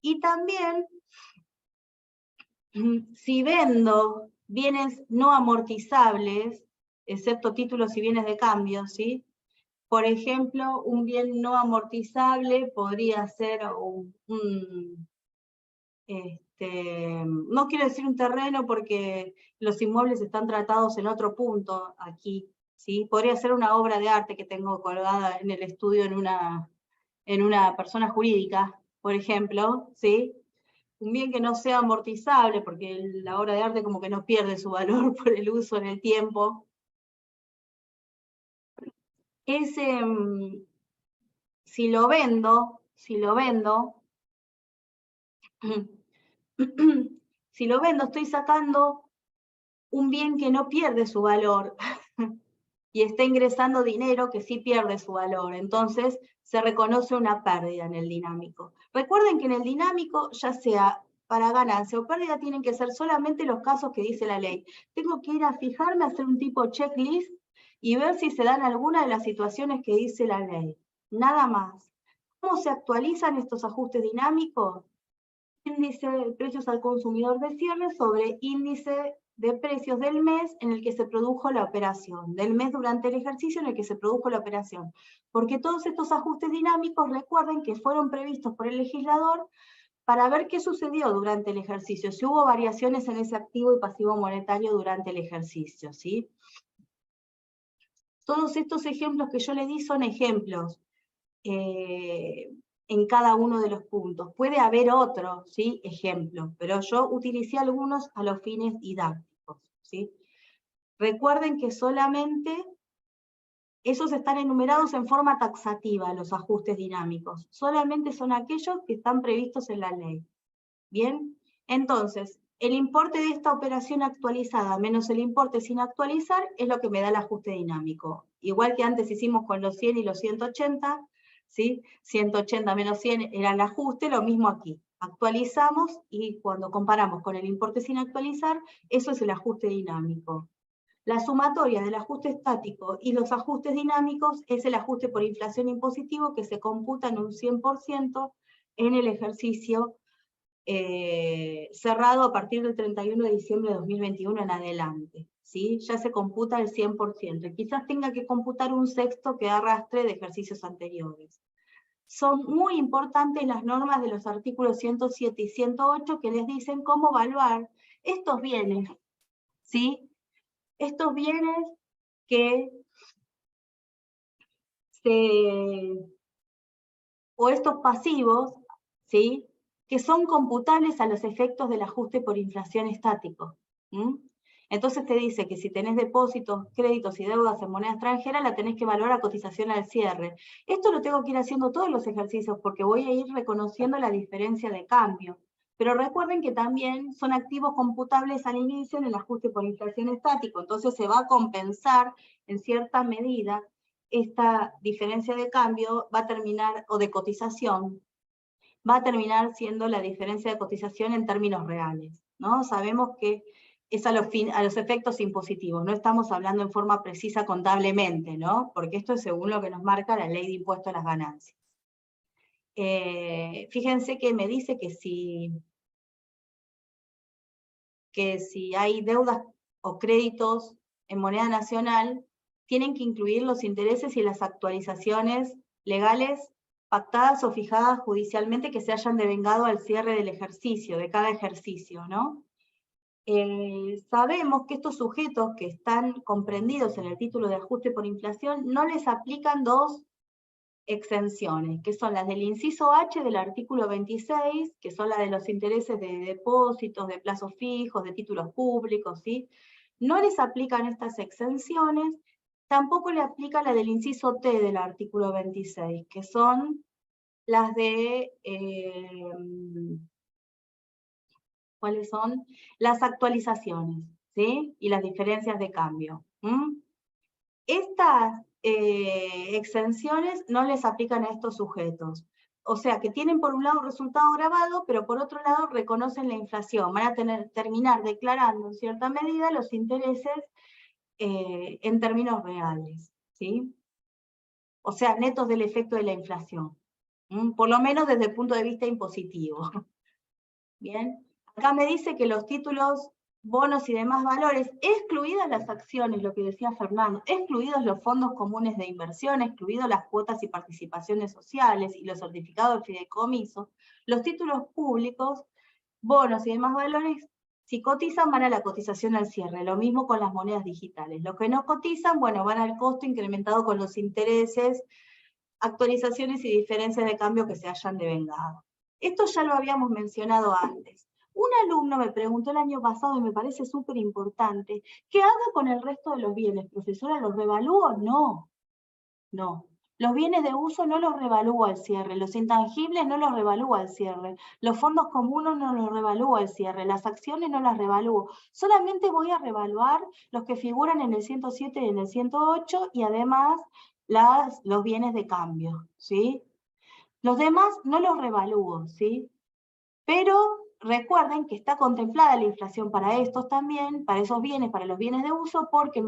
[SPEAKER 1] Y también, si vendo bienes no amortizables, excepto títulos y bienes de cambio, ¿sí? Por ejemplo, un bien no amortizable podría ser no quiero decir un terreno porque los inmuebles están tratados en otro punto aquí, ¿sí? Podría ser una obra de arte que tengo colgada en el estudio en una persona jurídica, por ejemplo, ¿sí? Un bien que no sea amortizable, porque la obra de arte como que no pierde su valor por el uso en el tiempo. Si lo vendo, estoy sacando un bien que no pierde su valor y está ingresando dinero que sí pierde su valor. Entonces se reconoce una pérdida en el dinámico. Recuerden que en el dinámico, ya sea para ganancia o pérdida, tienen que ser solamente los casos que dice la ley. Tengo que ir a fijarme, hacer un tipo checklist y ver si se dan alguna de las situaciones que dice la ley. Nada más. ¿Cómo se actualizan estos ajustes dinámicos? Índice de precios al consumidor de cierre sobre índice de precios del mes en el que se produjo la operación, del mes durante el ejercicio en el que se produjo la operación. Porque todos estos ajustes dinámicos, recuerden que fueron previstos por el legislador para ver qué sucedió durante el ejercicio, si hubo variaciones en ese activo y pasivo monetario durante el ejercicio, ¿sí? Todos estos ejemplos que yo le di son ejemplos en cada uno de los puntos. Puede haber otro, ¿sí? Ejemplo, pero yo utilicé algunos a los fines didácticos, ¿sí? Recuerden que solamente esos están enumerados en forma taxativa, los ajustes dinámicos. Solamente son aquellos que están previstos en la ley. ¿Bien? Entonces, el importe de esta operación actualizada menos el importe sin actualizar es lo que me da el ajuste dinámico. Igual que antes hicimos con los 100 y los 180, ¿sí? 180 menos 100 era el ajuste, lo mismo aquí. Actualizamos y cuando comparamos con el importe sin actualizar, eso es el ajuste dinámico. La sumatoria del ajuste estático y los ajustes dinámicos es el ajuste por inflación impositivo que se computa en un 100% en el ejercicio cerrado a partir del 31 de diciembre de 2021 en adelante, ¿sí? Ya se computa el 100%, y quizás tenga que computar un sexto que arrastre de ejercicios anteriores. Son muy importantes las normas de los artículos 107 y 108 que les dicen cómo evaluar estos bienes, ¿sí? Estos bienes que o estos pasivos, ¿sí? Que son computables a los efectos del ajuste por inflación estático. Entonces te dice que si tenés depósitos, créditos y deudas en moneda extranjera, la tenés que evaluar a cotización al cierre. Esto lo tengo que ir haciendo todos los ejercicios porque voy a ir reconociendo la diferencia de cambio. Pero recuerden que también son activos computables al inicio en el ajuste por inflación estático, entonces se va a compensar en cierta medida esta diferencia de cambio, va a terminar, o de cotización, va a terminar siendo la diferencia de cotización en términos reales, ¿no? Sabemos que es a los efectos impositivos, no estamos hablando en forma precisa contablemente, ¿no? Porque esto es según lo que nos marca la ley de impuesto a las ganancias. Fíjense que me dice que si hay deudas o créditos en moneda nacional, tienen que incluir los intereses y las actualizaciones legales pactadas o fijadas judicialmente que se hayan devengado al cierre del ejercicio, de cada ejercicio, ¿no? Sabemos que estos sujetos que están comprendidos en el título de ajuste por inflación no les aplican dos exenciones, que son las del inciso H del artículo 26, que son las de los intereses de depósitos, de plazos fijos, de títulos públicos, ¿sí? No les aplican estas exenciones, tampoco le aplica la del inciso T del artículo 26, que son las de, ¿Cuáles son? Las actualizaciones, ¿sí? Y las diferencias de cambio. Estas exenciones no les aplican a estos sujetos. O sea, que tienen por un lado resultado grabado, pero por otro lado reconocen la inflación. Van a terminar declarando en cierta medida los intereses en términos reales, ¿sí? O sea, netos del efecto de la inflación. Por lo menos desde el punto de vista impositivo. Bien, acá me dice que los títulos, bonos y demás valores, excluidas las acciones, lo que decía Fernando, excluidos los fondos comunes de inversión, excluidos las cuotas y participaciones sociales y los certificados de fideicomiso, los títulos públicos, bonos y demás valores, si cotizan van a la cotización al cierre, lo mismo con las monedas digitales. Los que no cotizan, bueno, van al costo incrementado con los intereses, actualizaciones y diferencias de cambio que se hayan devengado. Esto ya lo habíamos mencionado antes. Un alumno me preguntó el año pasado, y me parece súper importante, ¿qué hago con el resto de los bienes? ¿Profesora, los revalúo? No, no. Los bienes de uso no los revalúo al cierre, los intangibles no los revalúo al cierre, los fondos comunes no los revalúo al cierre, las acciones no las revalúo. Solamente voy a revaluar los que figuran en el 107 y en el 108 y además los bienes de cambio, ¿sí? Los demás no los revalúo, ¿sí? Pero recuerden que está contemplada la inflación para estos también, para esos bienes, para los bienes de uso, porque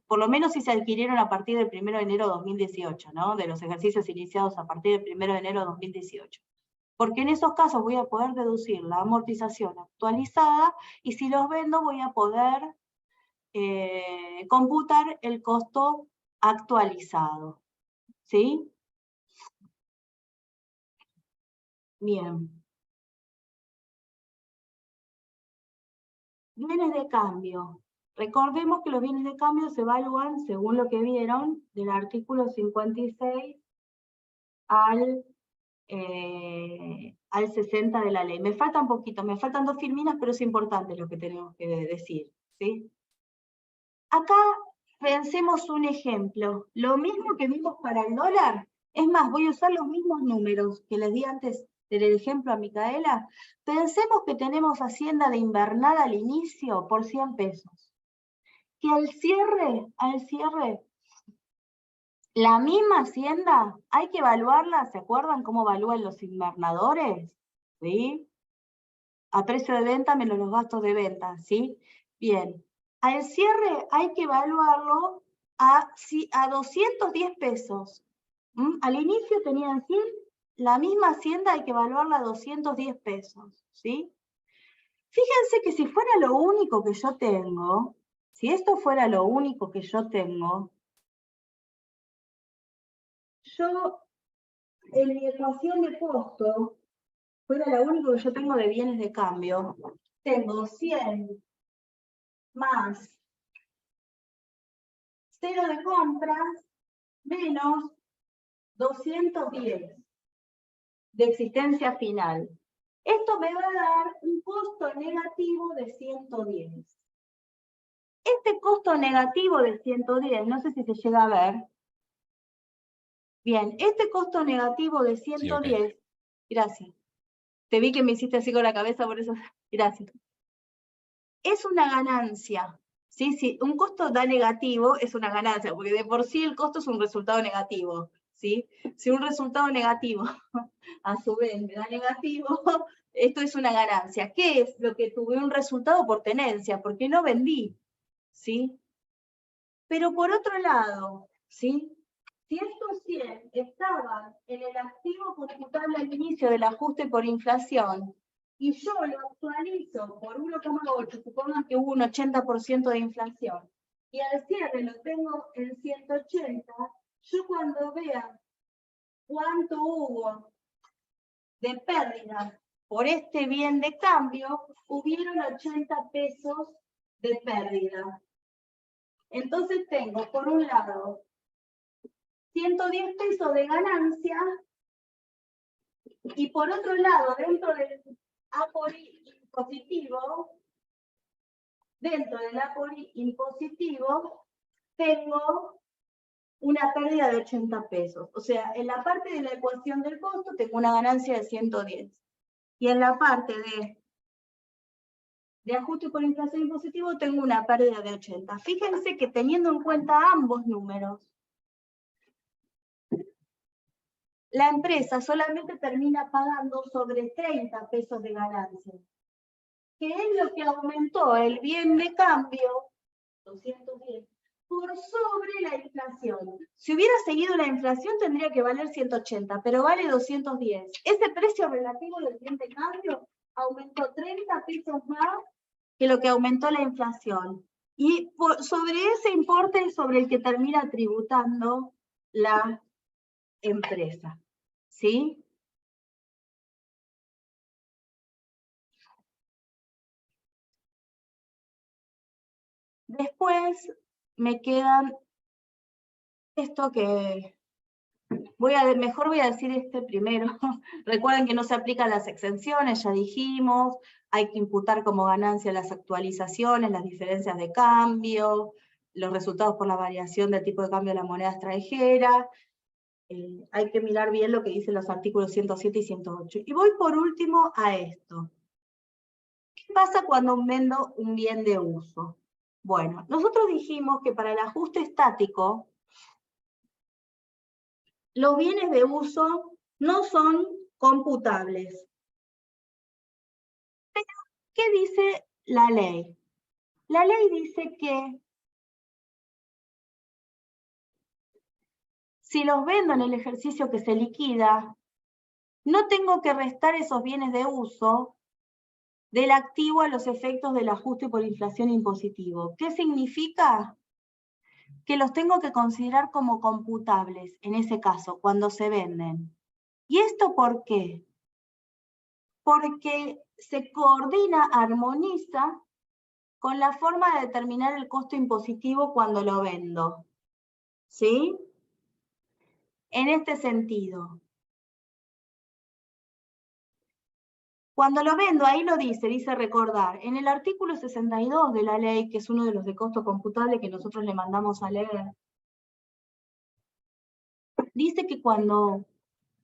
[SPEAKER 1] por lo menos si se adquirieron a partir del 1 de enero de 2018, ¿no? De los ejercicios iniciados a partir del 1 de enero de 2018. Porque en esos casos voy a poder deducir la amortización actualizada y si los vendo voy a poder computar el costo actualizado, ¿sí? Bien. Bienes de cambio. Recordemos que los bienes de cambio se evalúan, según lo que vieron, del artículo 56 al 60 de la ley. Me falta un poquito, me faltan 2 firminas, pero es importante lo que tenemos que decir, ¿sí? Acá pensemos un ejemplo. Lo mismo que vimos para el dólar, es más, voy a usar los mismos números que les di antes del ejemplo a Micaela. Pensemos que tenemos hacienda de invernada al inicio por 100 pesos. Que al cierre, la misma hacienda, hay que evaluarla, ¿se acuerdan cómo evalúan los invernadores? ¿Sí? A precio de venta menos los gastos de venta, ¿sí? Bien, al cierre hay que evaluarlo a 210 pesos. Al inicio tenían 100, la misma hacienda hay que evaluarla a 210 pesos, ¿sí? Fíjense que si fuera lo único que yo tengo, si esto fuera lo único que yo tengo, yo en mi ecuación de costo, fuera lo único que yo tengo de bienes de cambio, tengo 100 más 0 de compras menos 210 de existencia final. Esto me va a dar un costo negativo de 110. Este costo negativo de 110, no sé si se llega a ver. Bien, este costo negativo de 110, sí, okay. Gracias. Te vi que me hiciste así con la cabeza, por eso, gracias. Es una ganancia, ¿sí? Si un costo da negativo, es una ganancia, porque de por sí el costo es un resultado negativo, ¿sí? Si un resultado negativo, a su vez, me da negativo, esto es una ganancia. ¿Qué es lo que tuve? Un resultado por tenencia, porque no vendí, ¿sí? Pero por otro lado, ¿sí? Si estos 100 estaban en el activo computable al inicio del ajuste por inflación, y yo lo actualizo por 1,8, supongan que hubo un 80% de inflación, y al cierre lo tengo en 180, yo cuando vea cuánto hubo de pérdida por este bien de cambio, hubieron 80 pesos de pérdida. Entonces tengo, por un lado, 110 pesos de ganancia, y por otro lado, dentro del APORI impositivo, tengo una pérdida de 80 pesos. O sea, en la parte de la ecuación del costo tengo una ganancia de 110. Y en la parte de de ajuste por inflación impositivo tengo una pérdida de 80. Fíjense que teniendo en cuenta ambos números, la empresa solamente termina pagando sobre 30 pesos de ganancia, que es lo que aumentó el bien de cambio, 210, por sobre la inflación. Si hubiera seguido la inflación tendría que valer 180, pero vale 210. Ese precio relativo del bien de cambio aumentó 30 pesos más que lo que aumentó la inflación. Y sobre ese importe es sobre el que termina tributando la empresa. ¿Sí? Después me quedan esto que mejor voy a decir este primero. Recuerden que no se aplican las exenciones, ya dijimos, hay que imputar como ganancia las actualizaciones, las diferencias de cambio, los resultados por la variación del tipo de cambio de la moneda extranjera. Hay que mirar bien lo que dicen los artículos 107 y 108. Y voy por último a esto. ¿Qué pasa cuando vendo un bien de uso? Bueno, nosotros dijimos que para el ajuste estático, los bienes de uso no son computables. Pero, ¿qué dice la ley? La ley dice que si los vendo en el ejercicio que se liquida, no tengo que restar esos bienes de uso del activo a los efectos del ajuste por inflación impositivo. ¿Qué significa? Que los tengo que considerar como computables, en ese caso, cuando se venden. ¿Y esto por qué? Porque se coordina, armoniza con la forma de determinar el costo impositivo cuando lo vendo. ¿Sí? En este sentido. Cuando lo vendo, ahí lo dice recordar, en el artículo 62 de la ley, que es uno de los de costo computable que nosotros le mandamos a leer, dice que cuando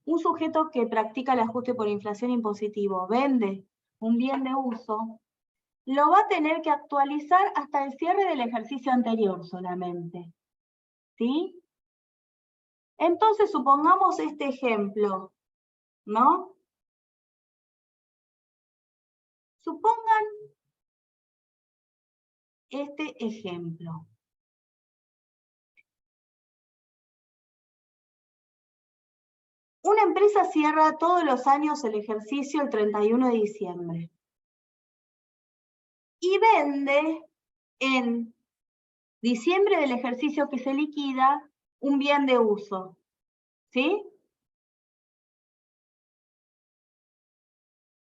[SPEAKER 1] un sujeto que practica el ajuste por inflación impositivo vende un bien de uso, lo va a tener que actualizar hasta el cierre del ejercicio anterior solamente. ¿Sí? Entonces, supongamos este ejemplo, ¿no? Supongan este ejemplo. Una empresa cierra todos los años el ejercicio el 31 de diciembre. Y vende en diciembre del ejercicio que se liquida un bien de uso. ¿Sí?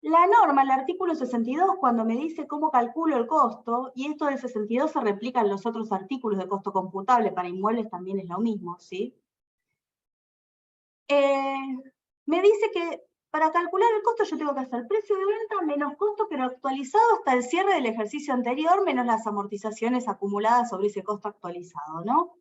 [SPEAKER 1] La norma, el artículo 62, cuando me dice cómo calculo el costo, y esto del 62 se replica en los otros artículos de costo computable, para inmuebles también es lo mismo, ¿sí? Me dice que para calcular el costo yo tengo que hacer precio de venta menos costo, pero actualizado hasta el cierre del ejercicio anterior, menos las amortizaciones acumuladas sobre ese costo actualizado, ¿no?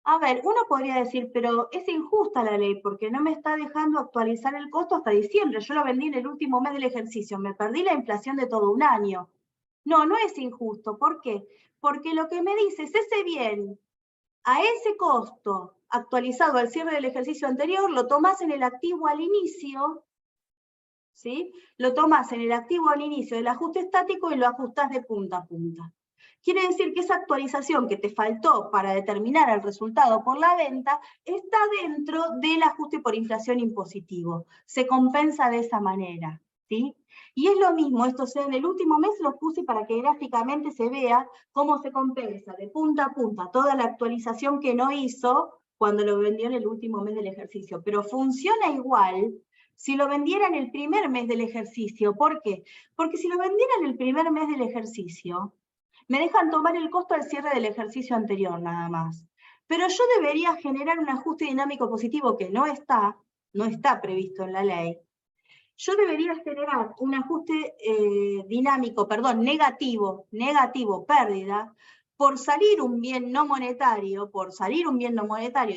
[SPEAKER 1] A ver, uno podría decir, pero es injusta la ley porque no me está dejando actualizar el costo hasta diciembre. Yo lo vendí en el último mes del ejercicio, me perdí la inflación de todo un año. No, no es injusto. ¿Por qué? Porque lo que me dice es ese bien, a ese costo actualizado al cierre del ejercicio anterior, lo tomás en el activo al inicio, ¿sí? Lo tomás en el activo al inicio del ajuste estático y lo ajustás de punta a punta. Quiere decir que esa actualización que te faltó para determinar el resultado por la venta está dentro del ajuste por inflación impositivo. Se compensa de esa manera, ¿sí? Y es lo mismo, esto sea en el último mes lo puse para que gráficamente se vea cómo se compensa de punta a punta toda la actualización que no hizo cuando lo vendió en el último mes del ejercicio. Pero funciona igual si lo vendiera en el primer mes del ejercicio. ¿Por qué? Porque si lo vendiera en el primer mes del ejercicio, me dejan tomar el costo al cierre del ejercicio anterior nada más. Pero yo debería generar un ajuste dinámico positivo que no está previsto en la ley. Yo debería generar un ajuste negativo, pérdida, por salir un bien no monetario,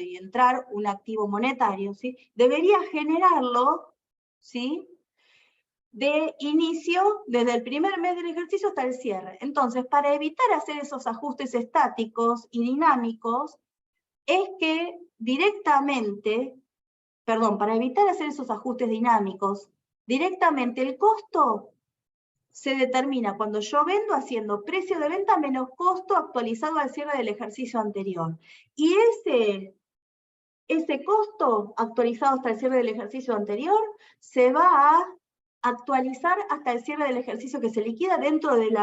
[SPEAKER 1] y entrar un activo monetario, ¿sí? Debería generarlo, ¿sí? de inicio desde el primer mes del ejercicio hasta el cierre. Entonces, para evitar hacer esos ajustes estáticos y dinámicos, es que directamente, para evitar hacer esos ajustes dinámicos, directamente el costo se determina cuando yo vendo haciendo precio de venta menos costo actualizado al cierre del ejercicio anterior. Y ese costo actualizado hasta el cierre del ejercicio anterior se va a actualizar hasta el cierre del ejercicio que se liquida dentro del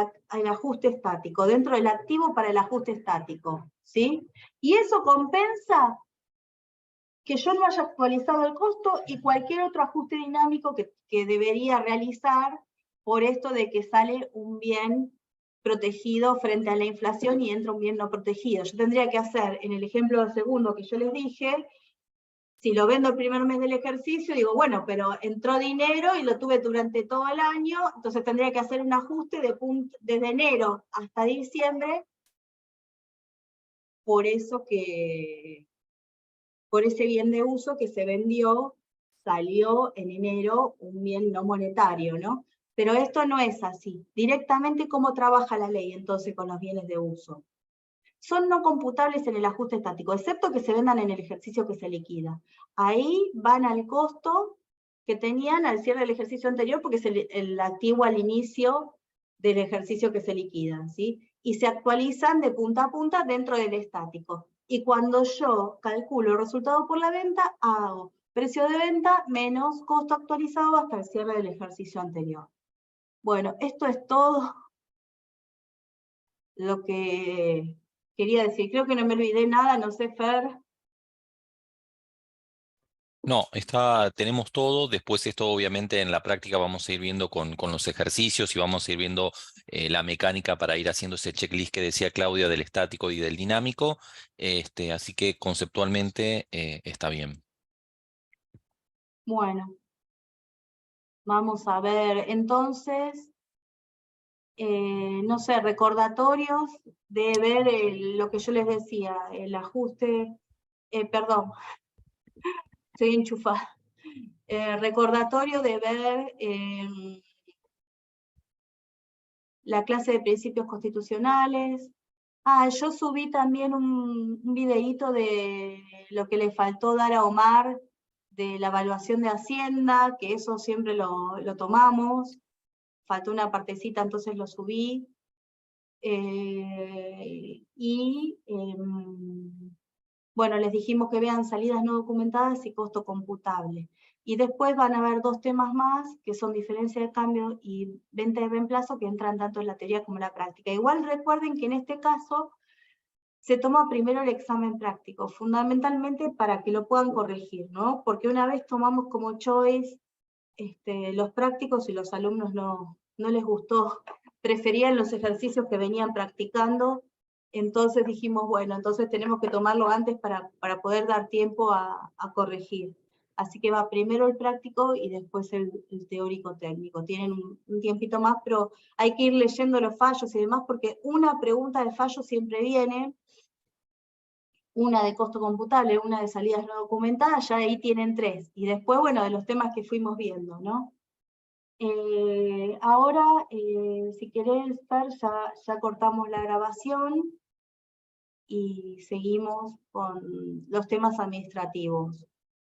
[SPEAKER 1] ajuste estático, dentro del activo para el ajuste estático, ¿sí? Y eso compensa que yo no haya actualizado el costo y cualquier otro ajuste dinámico que debería realizar por esto de que sale un bien protegido frente a la inflación y entra un bien no protegido. Yo tendría que hacer, en el ejemplo segundo que yo les dije, si lo vendo el primer mes del ejercicio, digo, bueno, pero entró dinero y lo tuve durante todo el año, entonces tendría que hacer un ajuste desde enero hasta diciembre, por eso por ese bien de uso que se vendió, salió en enero un bien no monetario, ¿no? Pero esto no es así. Directamente, ¿cómo trabaja la ley entonces con los bienes de uso? Son no computables en el ajuste estático, excepto que se vendan en el ejercicio que se liquida. Ahí van al costo que tenían al cierre del ejercicio anterior, porque es el activo al inicio del ejercicio que se liquida, ¿sí? Y se actualizan de punta a punta dentro del estático. Y cuando yo calculo el resultado por la venta, hago precio de venta menos costo actualizado hasta el cierre del ejercicio anterior. Bueno, esto es todo lo que quería decir. Creo que no me olvidé nada, no sé, Fer.
[SPEAKER 2] No, tenemos todo. Después esto obviamente en la práctica vamos a ir viendo con los ejercicios y vamos a ir viendo la mecánica para ir haciendo ese checklist que decía Claudia del estático y del dinámico. Así que conceptualmente está bien.
[SPEAKER 1] Bueno, vamos a ver, entonces, no sé, recordatorios de ver lo que yo les decía, el ajuste, perdón, estoy enchufada. Recordatorio de ver la clase de principios constitucionales. Yo subí también un videíto de lo que le faltó dar a Omar de la evaluación de Hacienda, que eso siempre lo tomamos. Faltó una partecita, entonces lo subí. Bueno, les dijimos que vean salidas no documentadas y costo computable. Y después van a haber dos temas más, que son diferencia de cambio y venta de reemplazo, que entran tanto en la teoría como en la práctica. Igual recuerden que en este caso se toma primero el examen práctico, fundamentalmente para que lo puedan corregir, ¿no? Porque una vez tomamos como choice los prácticos y los alumnos no les gustó, preferían los ejercicios que venían practicando, entonces dijimos, bueno, entonces tenemos que tomarlo antes para poder dar tiempo a corregir. Así que va primero el práctico y después el teórico técnico. Tienen un tiempito más, pero hay que ir leyendo los fallos y demás, porque una pregunta de fallo siempre viene, una de costo computable, una de salidas no documentadas, ya ahí tienen tres. Y después, bueno, de los temas que fuimos viendo, ¿no? Ahora, si querés, Fer, ya cortamos la grabación y seguimos con los temas administrativos.